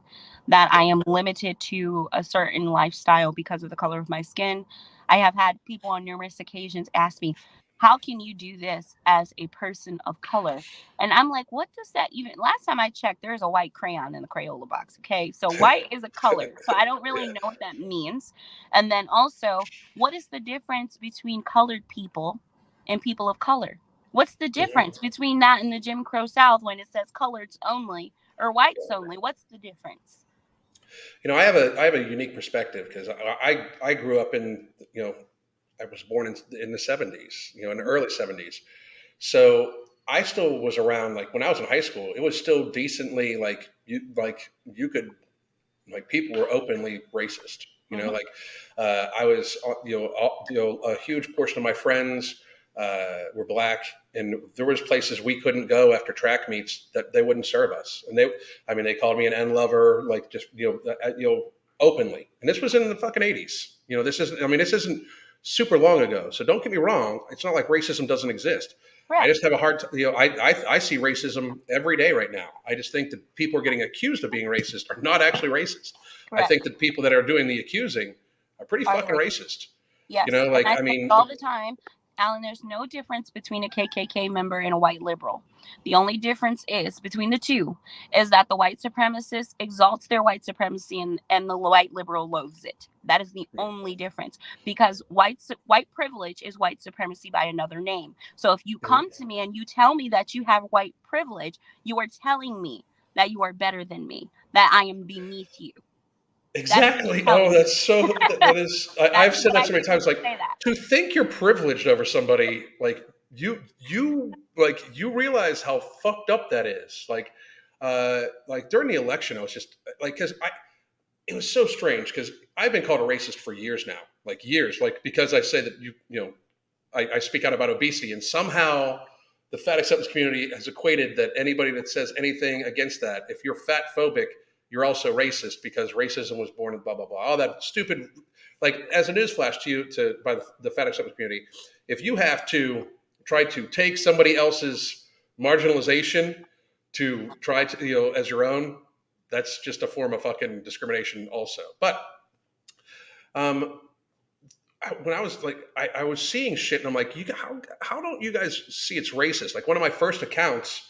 that I am limited to a certain lifestyle because of the color of my skin. I have had people on numerous occasions ask me, how can you do this as a person of color? And I'm like, what does that even? Last time I checked, there's a white crayon in the Crayola box. Okay. So white is a color. So I don't really know what that means. And then also, what is the difference between colored people and people of color? What's the
Mhm.
difference between that and the Jim Crow South when it says coloreds only or whites only? What's the difference?
I have a unique perspective because I grew up I was born in the 70s, in the early 70s. So I still was around, like when I was in high school, it was still decently you could, like, people were openly racist.
Mm-hmm.
I was, a huge portion of my friends were black, and there was places we couldn't go after track meets that they wouldn't serve us, and they called me an N lover, like just openly, and this was in the fucking 80s. This isn't super long ago, so don't get me wrong. It's not like racism doesn't exist. I
Correct.
just have a hard time. I see racism every day right now. I just think that people are getting accused of being racist are not actually racist. I
Correct.
think that people that are doing the accusing are pretty
Are the
fucking
race.
racist.
Yes. And
Like,
I
I
say it
mean,
all the time, Alan, there's no difference between a KKK member and a white liberal. The only difference is between the two is that the white supremacist exalts their white supremacy and the white liberal loathes it. That is the only difference because white privilege is white supremacy by another name. So if you come to me and you tell me that you have white privilege, you are telling me that you are better than me, that I am beneath you. That is me
exactly. Oh,
telling you.
that's that is.
That
I've
is
said
what
that
I
so many
mean when
times. Like,
I say that.
to think you're privileged over somebody, like you realize how fucked up that is. Like during the election, I was just like, because it was so strange because I've been called a racist for years now, like years, like because I say that I speak out about obesity, and somehow the fat acceptance community has equated that anybody that says anything against that, if you're fat phobic, you're also racist because racism was born in blah blah blah. All that stupid. Like, as a newsflash to you, by the fat acceptance community, if you have to try to take somebody else's marginalization to try to as your own, that's just a form of fucking discrimination also. But um, when I was like, I was seeing shit, and I'm like, how don't you guys see it's racist? Like, one of my first accounts,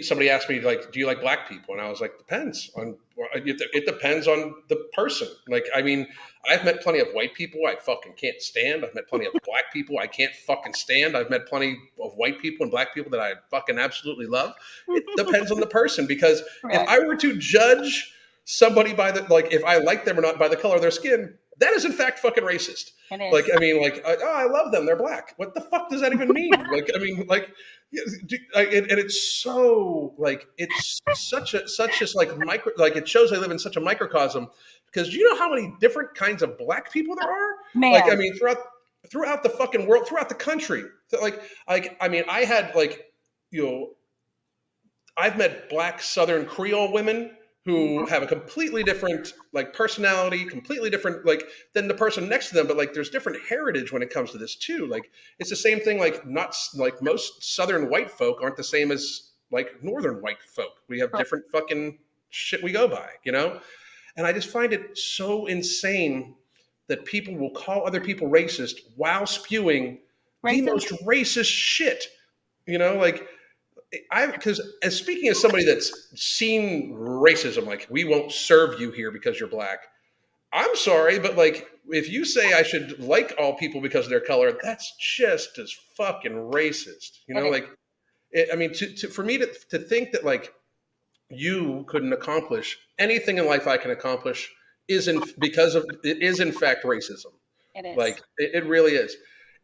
somebody asked me like, "Do you like black people?" And I was like, "Depends on it depends on the person." Like, I mean, I've met plenty of white people I fucking can't stand. I've met plenty of black people I can't fucking stand. I've met plenty of white people and black people that I fucking absolutely love. It depends on the person, because if
Right.
I were to judge somebody by the like, if I like them or not by the color of their skin, that is in fact fucking racist.
It
Like,
is.
I mean, like, oh, I love them, they're black. What the fuck does that even mean? Like, I mean, like, and it's so like, it's such just like micro, like it shows they live in such a microcosm, because do you know how many different kinds of black people there are? Like, I
Man.
mean, throughout the fucking world, throughout the country. Like, I mean, I had like, you know, I've met black Southern Creole women who have a completely different like personality, completely different like than the person next to them. But like, there's different heritage when it comes to this too. Like, it's the same thing. Like, not like most Southern white folk aren't the same as like Northern white folk. We have different fucking shit we go by, you know. And I just find it so insane that people will call other people racist while spewing the
Racism.
most racist shit. You know, like, because as speaking as somebody that's seen racism, like, we won't serve you here because you're black. I'm sorry, but like, if you say I should like all people because of their color, that's just as fucking racist. You
It
know,
is.
like, I mean, for me to think that like you couldn't accomplish anything in life I can accomplish isn't because of it is in fact racism.
It is.
Like, it really is.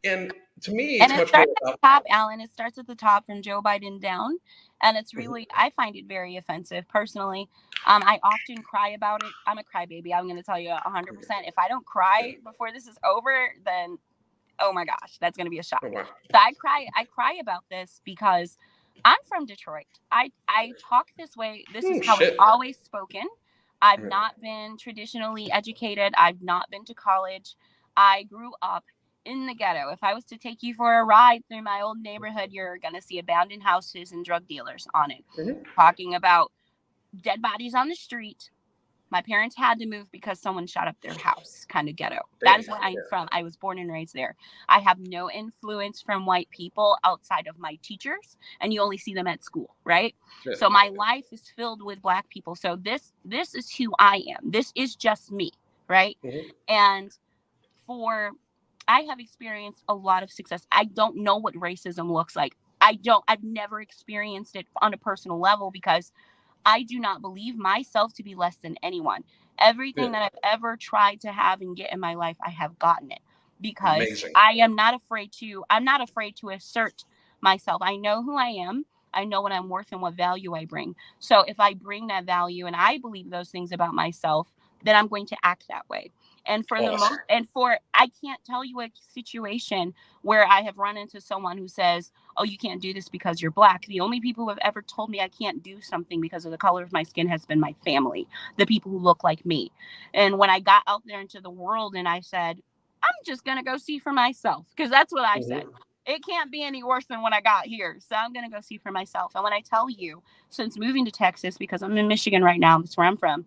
And to me,
And
it's
it
much more
starts at
about.
the top, Alan. It starts at the top from Joe Biden down. And it's
Mhm,
really, I find it very offensive personally. I often cry about it. I'm a crybaby. I'm going to tell you 100%. If I don't
yeah.
cry before this is over, then oh my gosh, that's going to be a shock.
Oh, wow.
So I cry about this because I'm from Detroit. I talk this way. This is
Oh,
how it's
shit.
always spoken. I've
Yeah.
not been traditionally educated. I've not been to college. I grew up in the ghetto. If I was to take you for a ride through my old neighborhood, you're going to see abandoned houses and drug dealers on it.
Mhm.
Talking about dead bodies on the street. My parents had to move because someone shot up their house, kind of ghetto. That
Damn.
is where I'm
Yeah.
from. I was born and raised there. I have no influence from white people outside of my teachers, and you only see them at school, right?
Yeah.
So my life is filled with black people. So this is who I am. This is just me, right?
Mhm.
And for I have experienced a lot of success. I don't know what racism looks like. I've never experienced it on a personal level because I do not believe myself to be less than anyone.
Yeah.
Everything that I've ever tried to have and get in my life, I have gotten it because
Amazing.
I'm not afraid to assert myself. I know who I am. I know what I'm worth and what value I bring. So if I bring that value and I believe those things about myself, then I'm going to act that way. And for the
Awesome.
most, and for, I can't tell you a situation where I have run into someone who says, oh, you can't do this because you're black. The only people who have ever told me I can't do something because of the color of my skin has been my family, the people who look like me. And when I got out there into the world and I said, I'm just going to go see for myself, because that's what I said.
Mhm.
It can't be any worse than when I got here. So I'm going to go see for myself. And when I tell you, since moving to Texas, because I'm in Michigan right now, that's where I'm from,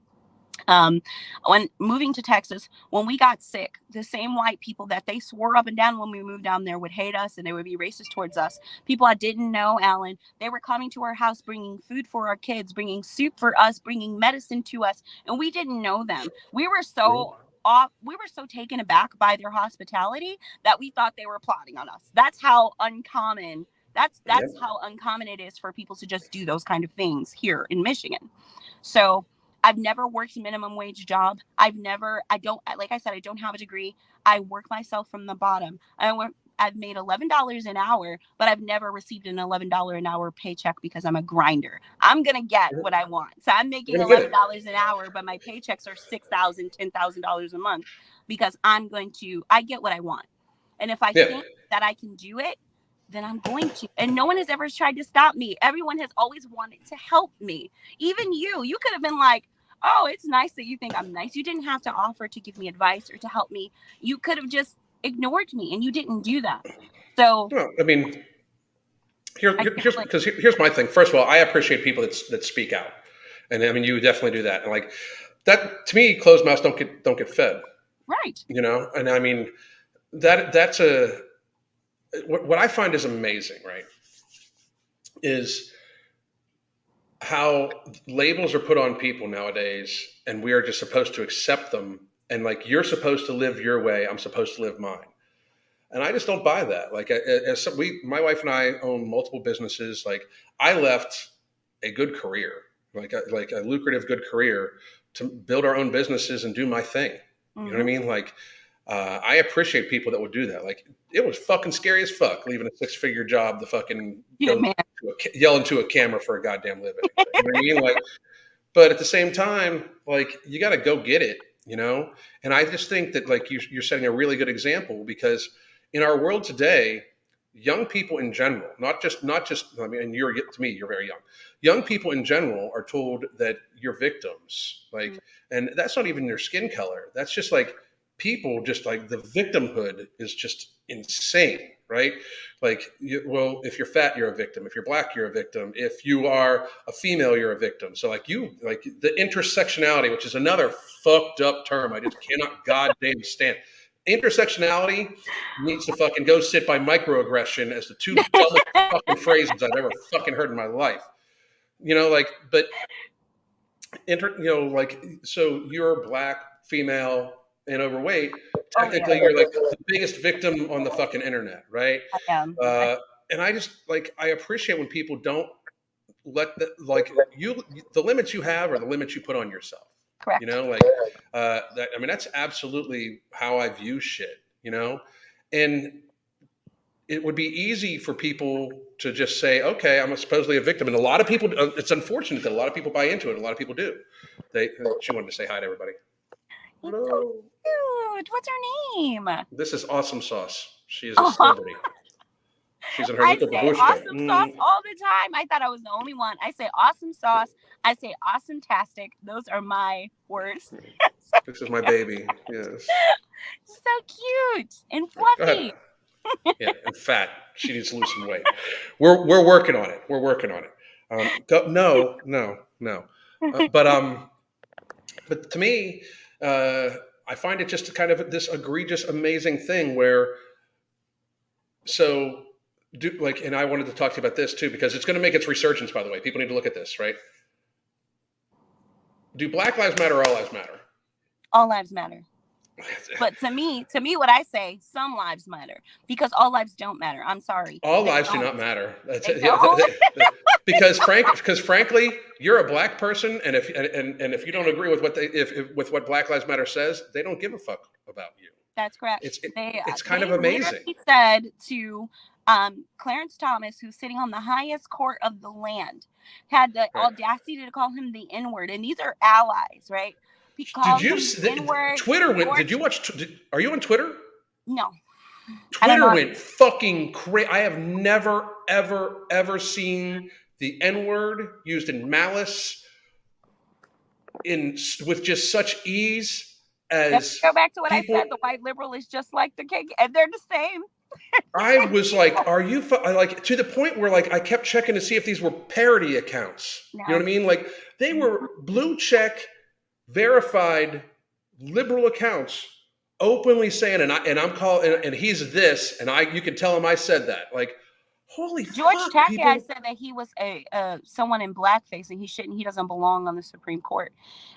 um, when moving to Texas, when we got sick, the same white people that they swore up and down when we moved down there would hate us and they would be racist towards us. People I didn't know, Alan, they were coming to our house, bringing food for our kids, bringing soup for us, bringing medicine to us, and we didn't know them. We were
Mhm.
so off. We were so taken aback by their hospitality that we thought they were plotting on us. That's how uncommon. That's
Yep.
how uncommon it is for people to just do those kind of things here in Michigan. So I've never worked a minimum wage job. I don't, like I said, I don't have a degree. I work myself from the bottom. I've made $11 an hour, but I've never received an $11 an hour paycheck because I'm a grinder. I'm going to get
Mhm.
what I want. So I'm making
You're gonna get
$11 an hour, but my paychecks are $6,000, $10,000 a month because I get what I want. And if I
it.
think that I can do it, then I'm going to. And no one has ever tried to stop me. Everyone has always wanted to help me. Even you could have been like, oh, it's nice that you think I'm nice. You didn't have to offer to give me advice or to help me. You could have just ignored me, and you didn't do that. So
Well, I mean,
I feel like,
here's my thing. First of all, I appreciate people that speak out, and I mean, you definitely do that. And like that, to me, closed mouths don't get fed.
right.
You know, and I mean, that's a what I find is amazing, right? Is how labels are put on people nowadays, and we are just supposed to accept them. And like, you're supposed to live your way, I'm supposed to live mine. And I just don't buy that. Like, my wife and I own multiple businesses. Like, I left a good career, like a lucrative good career, to build our own businesses and do my thing. You know what I mean? Like, I appreciate people that would do that. Like, it was fucking scary as fuck leaving a 6-figure job to fucking go yell into a camera for a goddamn living. You know what I mean? Like, but at the same time, like, you got to go get it, you know? And I just think that, like, you're setting a really good example, because in our world today, young people in general, not just, I mean, and to me, you're very young. Young people in general are told that you're victims. Like, and that's not even their skin color. That's just like, people just like, the victimhood is just insane, right? Like, well, if you're fat, you're a victim. If you're black, you're a victim. If you are a female, you're a victim. So like, the intersectionality, which is another fucked up term I just cannot goddamn stand. Intersectionality needs to fucking go sit by microaggression as the two dumbest fucking phrases I've ever fucking heard in my life. You know, like, but like, so you're black, female, and overweight. Technically, you're like the biggest victim on the fucking internet, right?
I am.
And I just, like, I appreciate when people don't let the limits you have are the limits you put on yourself.
Correct.
You know, like, I mean, that's absolutely how I view shit, you know? And it would be easy for people to just say, okay, I'm supposedly a victim. And a lot of people, it's unfortunate that a lot of people buy into it. A lot of people do. She wanted to say hi to everybody.
It's so cute. What's her name?
This is Awesome Sauce. She is a celebrity. She's in her little
babushka. Awesome Sauce all the time. I thought I was the only one. I say Awesome Sauce. I say Awesome-tastic. Those are my words.
This is my baby. Yes.
So cute and fluffy.
Yeah, and fat. She needs to lose some weight. We're working on it. We're working on it. No. But to me, I find it just kind of this egregious, amazing thing where, and I wanted to talk to you about this too, because it's going to make its resurgence, by the way. People need to look at this, right? Do Black Lives Matter or All Lives Matter?
All lives matter. But to me, what I say, some lives matter, because all lives don't matter. I'm sorry.
All lives do not matter. Because frankly, you're a black person, and if you don't agree with with what Black Lives Matter says, they don't give a fuck about you.
That's correct.
It's kind of amazing.
He said to Clarence Thomas, who's sitting on the highest court of the land, had the audacity to call him the N-word, and these are allies, right?
Did you? Twitter went. Did you watch? Are you on Twitter?
No.
Twitter went fucking crazy. I have never, ever seen the N-word used in malice with just such ease as.
Let's go back to what I said. The white liberal is just like the king, and they're the same.
I was like, "Are you like?" To the point where, like, I kept checking to see if these were parody accounts. No. You know what I mean? Like, they were blue check, verified liberal accounts openly saying, and I'm calling, and he's this, and you can tell him I said that. Like, holy
George
fuck,
Takei said that he was someone in blackface, and he doesn't belong on the Supreme Court.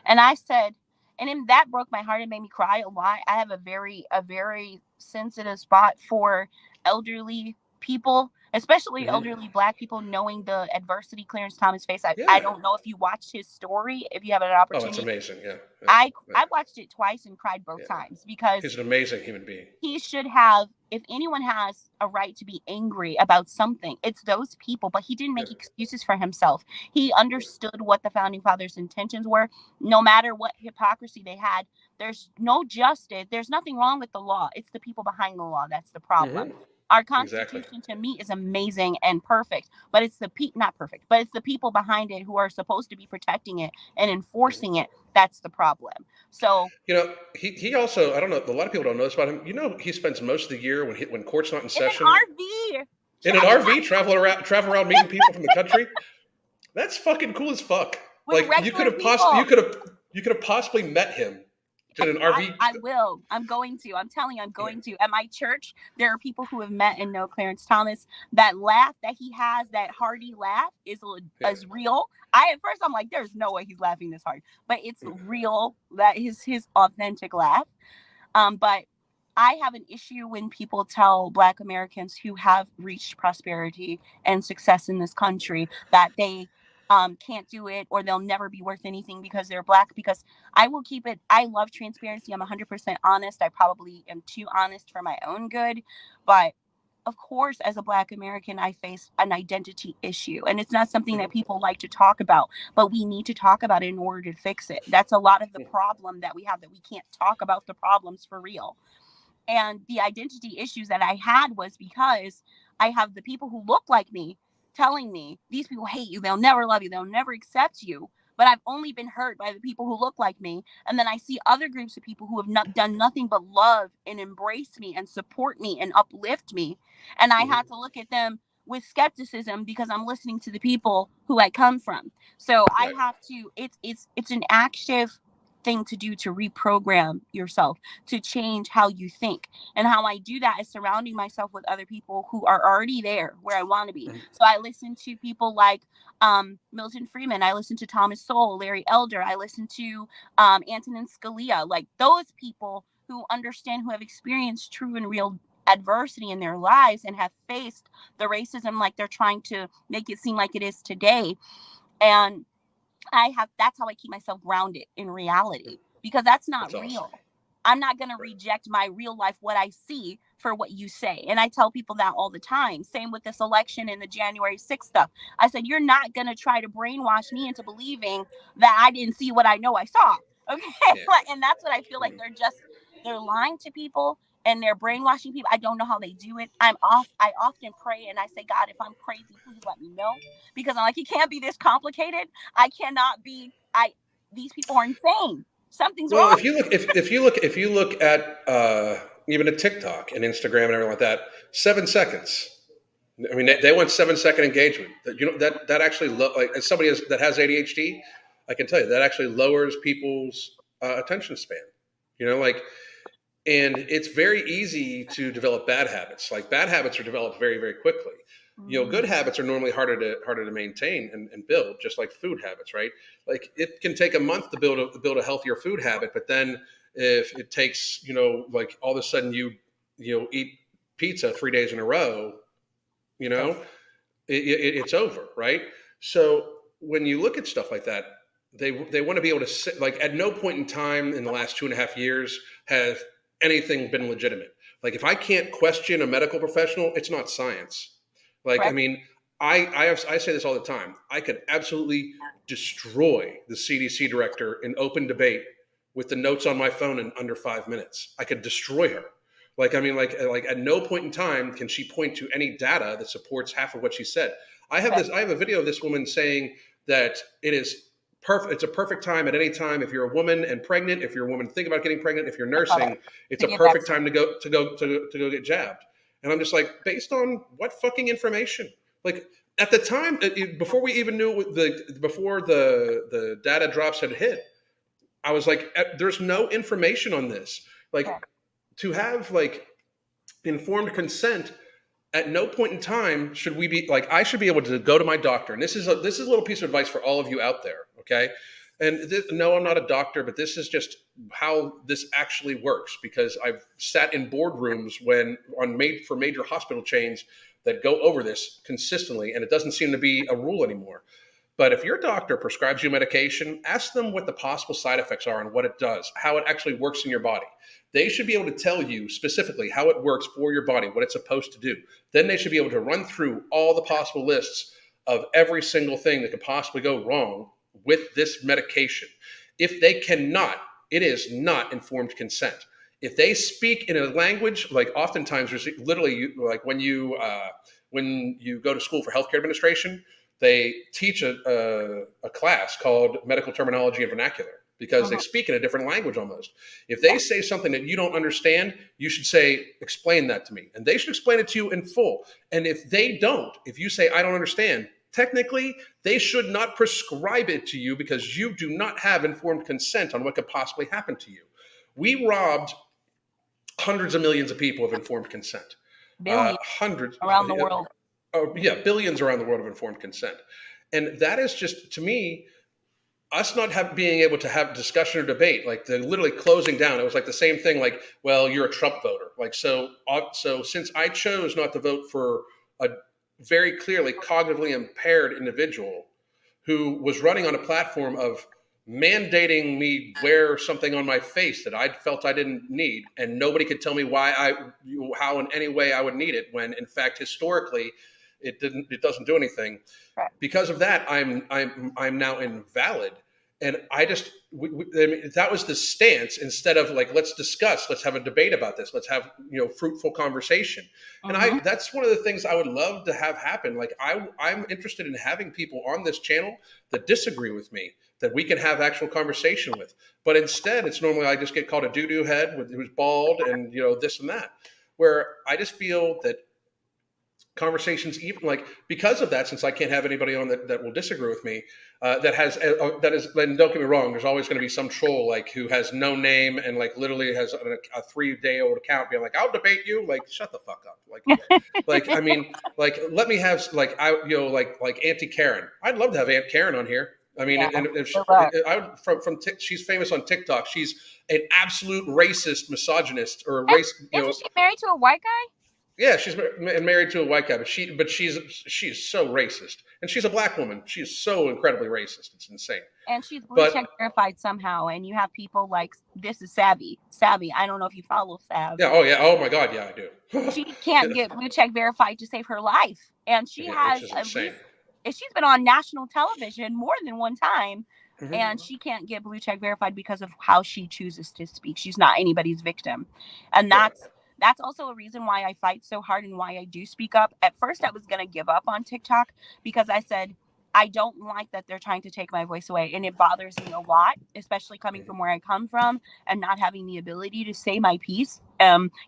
And I said, and that broke my heart and made me cry a lot. I have a very sensitive spot for elderly people, especially elderly black people, knowing the adversity Clarence Thomas faced. I don't know if you watched his story, if you have an opportunity.
Oh, it's amazing. Yeah.
I watched it twice and cried both times, because
he's an amazing human being.
He should have, if anyone has a right to be angry about something, it's those people, but he didn't make excuses for himself. He understood what the founding fathers' intentions were. No matter what hypocrisy they had, there's no justice. There's nothing wrong with the law. It's the people behind the law that's the problem. Mm-hmm. Our Constitution to me is amazing and perfect, but it's not perfect, but it's the people behind it who are supposed to be protecting it and enforcing it. That's the problem. So,
he also, I don't know, a lot of people don't know this about him. He spends most of the year when court's not in session. In an RV, travel around meeting people from the country. That's fucking cool as fuck. Like, you could have possibly met him To an RV.
I will. I'm going to. I'm telling you, I'm
Yeah.
going to. At my church, there are people who have met and know Clarence Thomas. That laugh that he has, that hearty laugh,
Yeah.
is real. I at first I'm like, there's no way he's laughing this hard, but it's real. That is his authentic laugh. But I have an issue when people tell Black Americans who have reached prosperity and success in this country that they can't do it or they'll never be worth anything because they're Black. Because I will keep it, I love transparency. I'm 100% honest. I probably am too honest for my own good. But of course, as a Black American, I face an identity issue. And it's not something that people like to talk about, but we need to talk about it in order to fix it. That's a lot of the problem that we have, that we can't talk about the problems for real. And the identity issues that I had was because I have the people who look like me telling me these people hate you, they'll never love you, they'll never accept you. But I've only been hurt by the people who look like me. And then I see other groups of people who have not done nothing but love and embrace me and support me and uplift me. And I had to look at them with skepticism because I'm listening to the people who I come from. So I
Right.
have to, it's an active thing to do to reprogram yourself, to change how you think. And how I do that is surrounding myself with other people who are already there where I want to be. So I listen to people like Milton Friedman. I listen to Thomas Sowell, Larry Elder. I listen to Antonin Scalia. Like those people who understand, who have experienced true and real adversity in their lives and have faced the racism like they're trying to make it seem like it is today. And that's how I keep myself grounded in reality, because that's not
That's awesome.
real. I'm not going to reject my real life, what I see, for what you say. And I tell people that all the time. Same with this election and the January 6th stuff. I said, you're not going to try to brainwash me into believing that I didn't see what I know I saw. Okay.
Yeah.
And that's what I feel like they're lying to people and they're brainwashing people. I don't know how they do it. I often pray and I say, God, if I'm crazy, please let me know. Because I'm like, it can't be this complicated. I cannot be, these people are insane. Something's
Well,
wrong.
if you look at even a TikTok and Instagram and everything like that, 7 seconds. I mean, they want 7 second engagement. You know that actually like as somebody that has ADHD, I can tell you that actually lowers people's attention span. You know, like, and it's very easy to develop bad habits. Like bad habits are developed very, very quickly. You know, good habits are normally harder to maintain and build, just like food habits, right? Like it can take a month to build a healthier food habit, but then if it takes, you know, like all of a sudden you eat pizza 3 days in a row, you know, it's over, right? So when you look at stuff like that, they want to be able to sit, like at no point in time in the last 2.5 years have anything been legitimate. Like if I can't question a medical professional, it's not science. Like I
Correct.
mean, I say this all the time. I could absolutely destroy the CDC director in open debate with the notes on my phone in under 5 minutes. I could destroy her. Like I mean, like at no point in time can she point to any data that supports half of what she said.
Correct.
I have a video of this woman saying that it is perfect. It's a perfect time at any time if you're a woman and pregnant. If you're a woman thinking about getting pregnant, if you're
I love
nursing,
it.
it's
To
a
get
perfect
vaccinated.
time to go get jabbed. And I'm just like, based on what fucking information? Like at the time, before we even knew before the data drops had hit, I was like, there's no information on this. Like
Correct.
to have like informed consent at no point in time should we be like I should be able to go to my doctor, and this is a little piece of advice for all of you out there, okay? And no, I'm not a doctor, but this is just how this actually works, because I've sat in boardrooms when on made for major hospital chains that go over this consistently, and it doesn't seem to be a rule anymore. But if your doctor prescribes you medication, ask them what the possible side effects are and what it does, how it actually works in your body. They should be able to tell you specifically how it works for your body, what it's supposed to do. Then they should be able to run through all the possible lists of every single thing that could possibly go wrong with this medication. If they cannot, it is not informed consent. If they speak in a language, like oftentimes there's literally like when you go to school for healthcare administration, they teach a class called medical terminology and vernacular because they speak in a different language almost. If they
Yeah.
say something that you don't understand, you should say, explain that to me. And they should explain it to you in full. And if they don't, if you say, I don't understand, technically, they should not prescribe it to you because you do not have informed consent on what could possibly happen to you. We robbed hundreds of millions of people of informed consent.
Billions
Hundreds,
around the world.
yeah, billions around the world of informed consent. And that is just, to me, us not being able to have discussion or debate, like the literally closing down. It was like the same thing, like, well, you're a Trump voter. Like, so since I chose not to vote for a very clearly cognitively impaired individual who was running on a platform of mandating me wear something on my face that I felt I didn't need, and nobody could tell me how in any way I would need it, when in fact historically it doesn't do anything.
Right.
Because of that, I'm now invalid. And I just I mean, that was the stance, instead of like, let's discuss, let's have a debate about this, let's have fruitful conversation. And that's one of the things I would love to have happen. Like I'm interested in having people on this channel that disagree with me, that we can have actual conversation with. But instead, it's normally I just get called a doo-doo head who's bald and this and that. Where I just feel that conversations, even like, because of that, since I can't have anybody on that will disagree with me, that is, and don't get me wrong, there's always going to be some troll like who has no name and like literally has a 3-day-old account being like, I'll debate you. Like, shut the fuck up. Like I mean, like, let me have like like Auntie Karen. I'd love to have Aunt Karen on here. I mean, and if she, I would, she's famous on TikTok. She's an absolute racist, misogynist, or race.
Isn't she married to a white guy?
Yeah, she's married to a white guy, but she's so racist, and she's a black woman. She is so incredibly racist. It's insane.
And she's blue check verified somehow. And you have people like, this is Savvy. I don't know if you follow Sav.
Yeah. Oh yeah. Oh my God. Yeah, I do.
She can't get blue check verified to save her life, and she has at least, she's been on national television more than one time. And she can't get blue check verified because of how she chooses to speak. She's not anybody's victim, and that's also a reason why I fight so hard and why I do speak up. At first, I was going to give up on TikTok because I said, I don't like that they're trying to take my voice away. And it bothers me a lot, especially coming from where I come from and not having the ability to say my piece.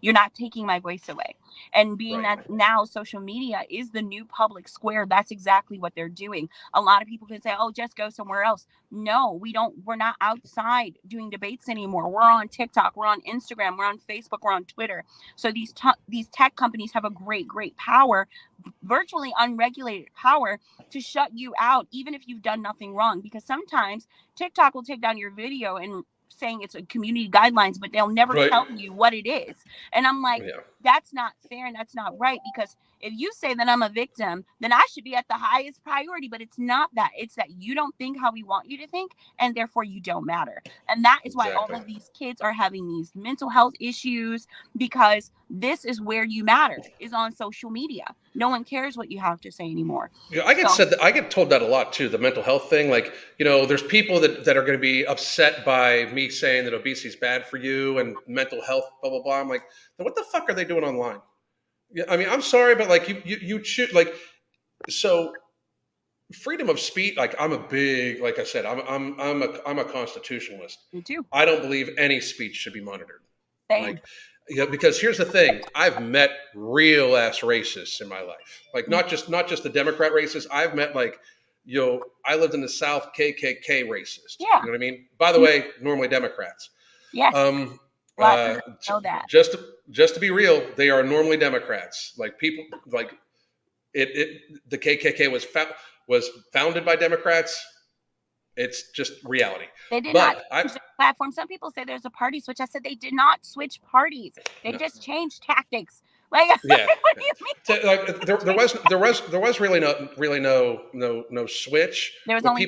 You're not taking my voice away. And being that now social media is the new public square, that's exactly what they're doing. A lot of people can say, oh, just go somewhere else. No, we're not outside doing debates anymore. We're on TikTok, we're on Instagram, we're on Facebook, we're on Twitter. So these tech companies have a great power, virtually unregulated power, to shut you out, even if you've done nothing wrong. Because sometimes TikTok will take down your video and saying it's a community guidelines, but they'll never tell you what it is. And I'm like, that's not fair and that's not right, because if you say that I'm a victim, then I should be at the highest priority. But it's not that. It's that you don't think how we want you to think, and therefore you don't matter. And that is why all of these kids are having these mental health issues, because this is where you matter, is on social media. No one cares what you have to say anymore.
Yeah, I get told that a lot too, the mental health thing. Like, there's people that are going to be upset by me saying that obesity is bad for you and mental health, blah, blah, blah. I'm like, what the fuck are they doing online? Yeah, I mean, I'm sorry, but like you should, like, so freedom of speech. Like, I'm a big, like I said, I'm a constitutionalist.
Me too.
I don't believe any speech should be monitored.
Same.
Like, because here's the thing: I've met real ass racists in my life. Like, not just the Democrat racists. I've met like, I lived in the South, KKK racist.
Yeah.
You know what I mean? By the way, normally Democrats.
Yes. Know that.
Just to be real, they are normally Democrats. Like, people like it the KKK was founded by Democrats. It's just reality.
They did not change the platform. Some people say there's a party switch. I said they did not switch parties. They just changed tactics. Like,
yeah.
What do you mean?
Like, there was really no switch.
There was only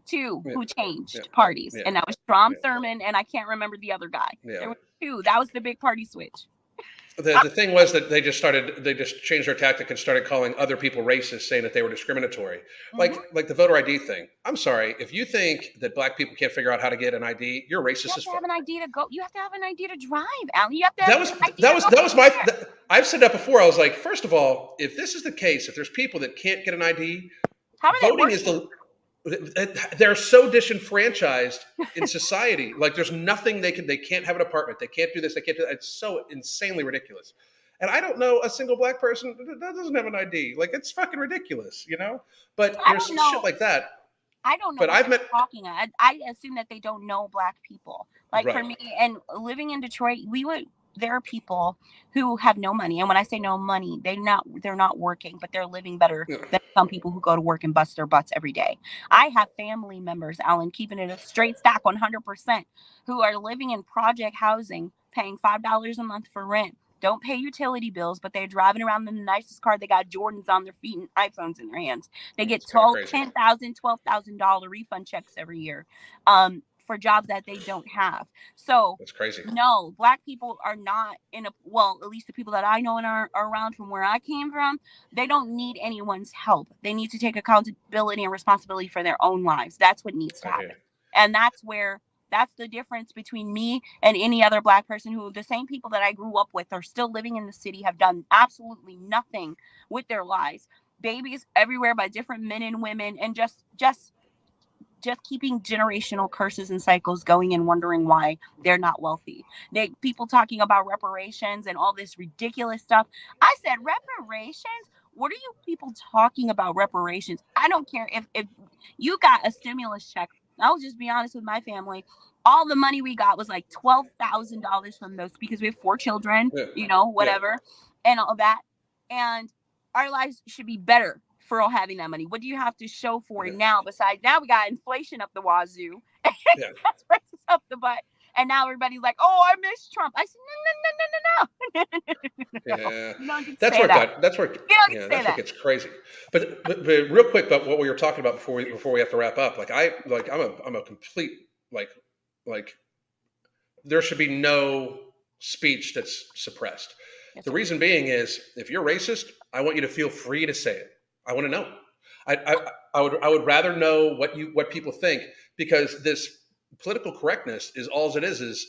two who changed parties, and that was Strom Thurmond, and I can't remember the other guy. Yeah. There were two. That was the big party switch.
The thing was that they just changed their tactic and started calling other people racist, saying that they were discriminatory. Like the voter ID thing. I'm sorry, if you think that black people can't figure out how to get an ID, you're racist as fuck.
You have to have an ID to go. You have to have an ID to drive, Alan. You have to have
that was my. I've said that before. I was like, first of all, if this is the case, if there's people that can't get an ID, voting is they're so disenfranchised in society. Like, there's nothing they can't have an apartment. They can't do this. They can't do that. It's so insanely ridiculous. And I don't know a single black person that doesn't have an ID. Like, it's fucking ridiculous, But there's shit like that.
I don't know
But
what
I've met,
they're talking. I assume that they don't know Black people. Like for
right.
me, and living in Detroit, there are people who have no money, and when I say no money, they're not working, but they're living better
Yeah.
than some people who go to work and bust their butts every day. I have family members, Alan, keeping it a straight stack, 100%, who are living in project housing, paying $5 a month for rent. Don't pay utility bills, but they're driving around in the nicest car. They got Jordans on their feet and iPhones in their hands. They get
It's kind of crazy.
$10,000 refund checks every year for jobs that they don't have. So,
That's crazy.
no, Black people are not in a, well, at least the people that I know and are around from where I came from, they don't need anyone's help. They need to take accountability and responsibility for their own lives. That's what needs to
I hear
happen.
you.
And that's the difference between me and any other Black person who the same people that I grew up with are still living in the city, have done absolutely nothing with their lives. Babies everywhere by different men and women, and just keeping generational curses and cycles going and wondering why they're not wealthy. People talking about reparations and all this ridiculous stuff. I said, reparations? What are you people talking about reparations? I don't care if you got a stimulus check. I'll just be honest with my family. All the money we got was like $12,000 from those because we have 4 children,
Yeah. Yeah.
whatever, and all that. And our lives should be better for all having that money. What do you have to show for
Yeah.
it now? Besides, now we got inflation up the wazoo.
Yeah.
Gas prices up the butt. And now everybody's like, "Oh, I miss Trump." I said, "No, no, no, no, no, no, no, no.
Yeah.
You don't get to
That's
say
where it
that.
got. That's where.
You don't get
Yeah.
to say
That's what
that."
gets crazy. But real quick about what we were talking about before we have to wrap up. I'm a complete like there should be no speech that's suppressed.
Yes,
The
sir.
reason being is if you're racist, I want you to feel free to say it. I want to know. I would rather know what people think, because this political correctness is all it is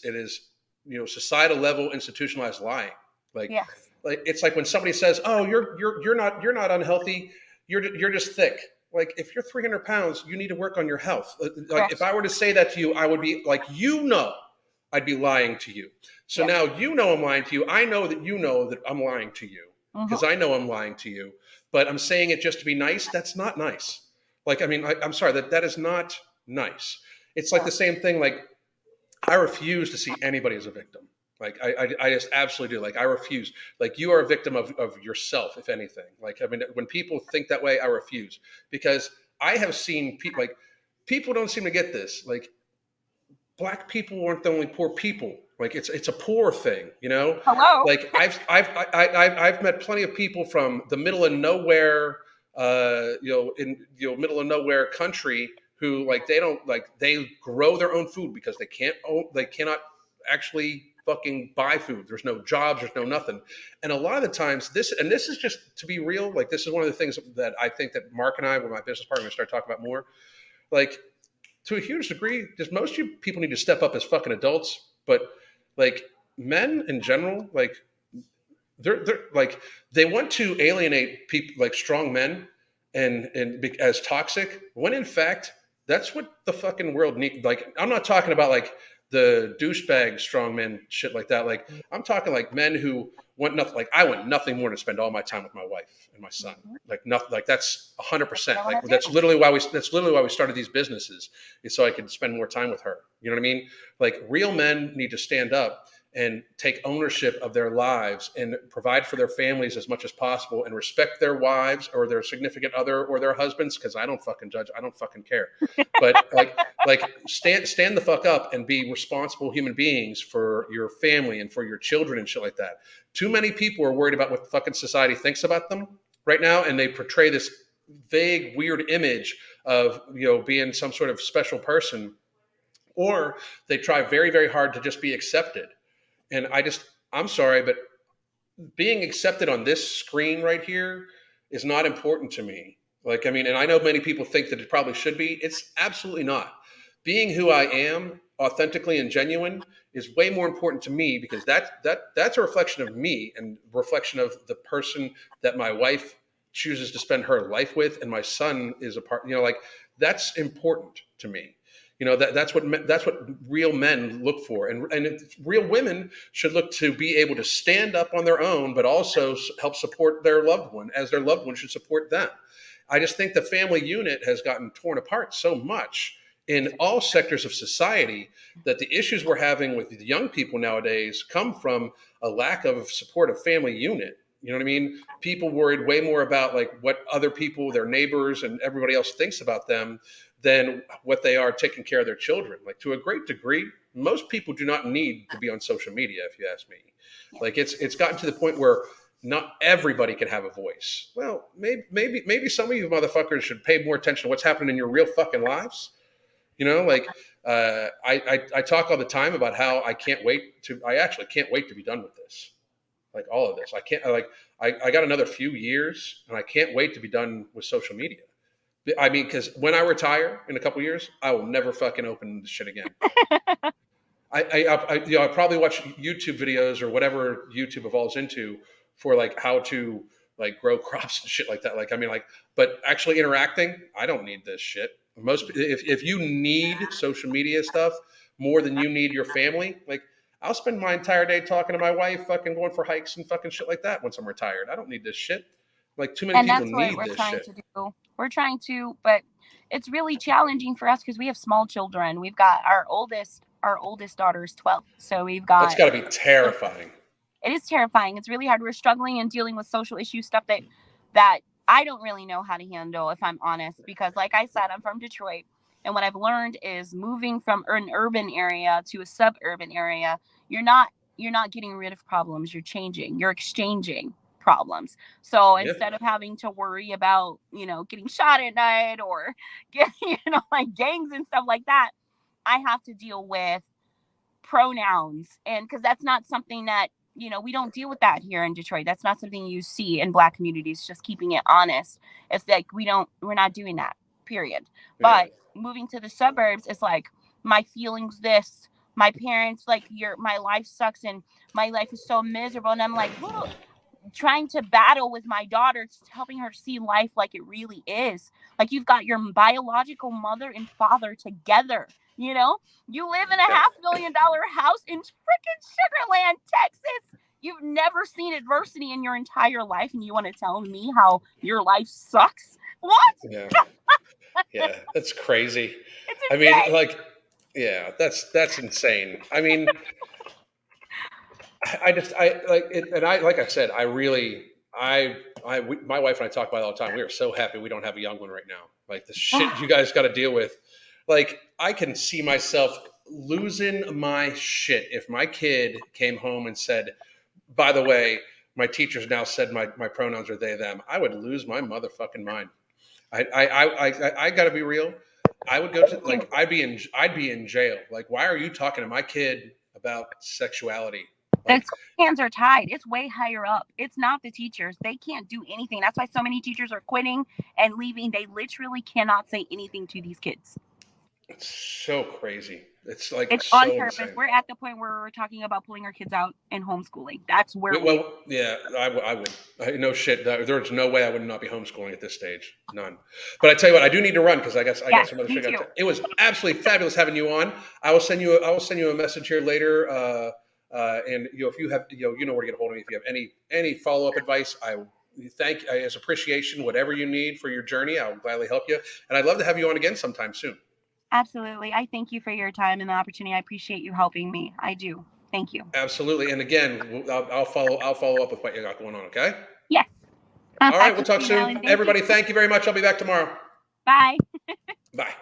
societal level institutionalized lying. Like
Yes.
like it's like when somebody says, "Oh, you're not unhealthy. You're just thick." Like if you're 300 pounds, you need to work on your health. Like if
Correct.
I were to say that to you, I would be like, I'd be lying to you. So
Yes.
now I'm lying to you. I know that I'm lying to you
Mm-hmm.
because I know I'm lying to you. But I'm saying it just to be nice. That's not nice. Like I mean, I'm sorry, that is not nice. It's like
No.
the same thing. Like I refuse to see anybody as a victim. Like I just absolutely do. Like I refuse. Like you are a victim of yourself, if anything. Like I mean, when people think that way, I refuse, because I have seen people like people don't seem to get this. Like Black people aren't the only poor people. Like it's a poor thing, you know.
Hello.
Like I've met plenty of people from the middle of nowhere, middle of nowhere country who like they don't like they grow their own food because they cannot actually fucking buy food. There's no jobs, there's no nothing. And a lot of the times this is just to be real, like this is one of the things that I think that Mark and I, with my business partner, start talking about more. Like to a huge degree, just most of you people need to step up as fucking adults. But like men in general, like they're like they want to alienate people like strong men and as toxic, when in fact that's what the fucking world need. Like I'm not talking about like the douchebag strong men shit like that. Like I'm talking like men who want nothing. Like I want nothing more than to spend all my time with my wife and my son.
Mm-hmm.
Like nothing. Like that's
That's what
100%.
I
Like
want to do.
that's literally why we started these businesses, is so I could spend more time with her. You know what I mean? Like real men need to stand up and take ownership of their lives and provide for their families as much as possible and respect their wives or their significant other or their husbands, because I don't fucking judge. I don't fucking care. But like stand the fuck up and be responsible human beings for your family and for your children and shit like that. Too many people are worried about what fucking society thinks about them right now, and they portray this vague, weird image of being some sort of special person, or they try very, very hard to just be accepted. And I'm sorry, but being accepted on this screen right here is not important to me. Like, I mean, and I know many people think that it probably should be. It's absolutely not. Being who I am, authentically and genuine, is way more important to me, because that's a reflection of me and reflection of the person that my wife chooses to spend her life with, and my son is a part. Like that's important to me. That's what real men look for, and real women should look to be able to stand up on their own, but also help support their loved one as their loved one should support them. I just think the family unit has gotten torn apart so much in all sectors of society that the issues we're having with the young people nowadays come from a lack of support of family unit. You know what I mean? People worried way more about like what other people, their neighbors, and everybody else thinks about them than what they are taking care of their children. Like to a great degree, most people do not need to be on social media, if you ask me.
Yeah.
Like it's gotten to the point where not everybody can have a voice. Well, maybe some of you motherfuckers should pay more attention to what's happening in your real fucking lives. You know, like I talk all the time about how I actually can't wait to be done with this. Like all of this. I got another few years and I can't wait to be done with social media. I mean, because when I retire in a couple years, I will never fucking open this shit again. I probably watch YouTube videos or whatever YouTube evolves into for like how to like grow crops and shit like that. Like, I mean, like, but actually interacting, I don't need this shit. If you need social media stuff more than you need your family, like I'll spend my entire day talking to my wife, fucking going for hikes and fucking shit like that once I'm retired. I don't need this shit. Like too many
And
people
that's what
need
we're
this
trying
shit.
to do. We're trying to, but it's really challenging for us because we have small children. We've got our oldest daughter is 12. So we've
That's
got
got to be terrifying.
it is terrifying. It's really hard. We're struggling and dealing with social issue stuff that I don't really know how to handle, if I'm honest, because like I said, I'm from Detroit. And what I've learned is moving from an urban area to a suburban area, you're not getting rid of problems, you're changing, you're exchanging problems. So
Yeah.
instead of having to worry about, getting shot at night or get, like gangs and stuff like that, I have to deal with pronouns. And because that's not something that, we don't deal with that here in Detroit. That's not something you see in Black communities, just keeping it honest. It's like we're not doing that, period.
Yeah.
But moving to the suburbs, it's like my feelings this, my parents, like my life sucks and my life is so miserable. And I'm like, well, trying to battle with my daughter, helping her see life like it really is. Like you've got your biological mother and father together. You live in a
Yeah.
$500,000 house in freaking Sugarland, Texas. You've never seen adversity in your entire life, and you want to tell me how your life sucks? What?
Yeah. Yeah. That's crazy.
It's
I mean,
insane.
like, yeah, that's insane. I mean, I like it, and I like I said, I really my wife and I talk about it all the time. We are so happy we don't have a young one right now. Like the shit you guys got to deal with. Like I can see myself losing my shit if my kid came home and said, "By the way, my teachers now said my pronouns are they them." I would lose my motherfucking mind. I got to be real. I would go to like I'd be in jail. Like, why are you talking to my kid about sexuality?
The
Like,
hands are tied. It's way higher up. It's not the teachers. They can't do anything. That's why so many teachers are quitting and leaving. They literally cannot say anything to these kids.
it's so crazy. It's like
It's on
so
purpose.
insane.
We're at the point where we're talking about pulling our kids out and homeschooling. That's where we are.
Well, yeah, I would. No shit. There's no way I would not be homeschooling at this stage. None. But I tell you what, I do need to run because I got
Yes,
some other
me
shit.
too.
It was absolutely fabulous having you on. I will send you a message here later. And if you have you know where to get a hold of me. If you have any follow up advice, I thank as appreciation whatever you need for your journey. I'll gladly help you. And I'd love to have you on again sometime soon.
Absolutely. I thank you for your time and the opportunity. I appreciate you helping me. I do. Thank you.
Absolutely. And again, I'll follow up with what you got going on. Okay.
Yes. I'll
All
talk
right.
to
We'll talk
you soon,
soon.
Alan. Thank you.
Everybody, thank you very much. I'll be back tomorrow.
Bye.
Bye.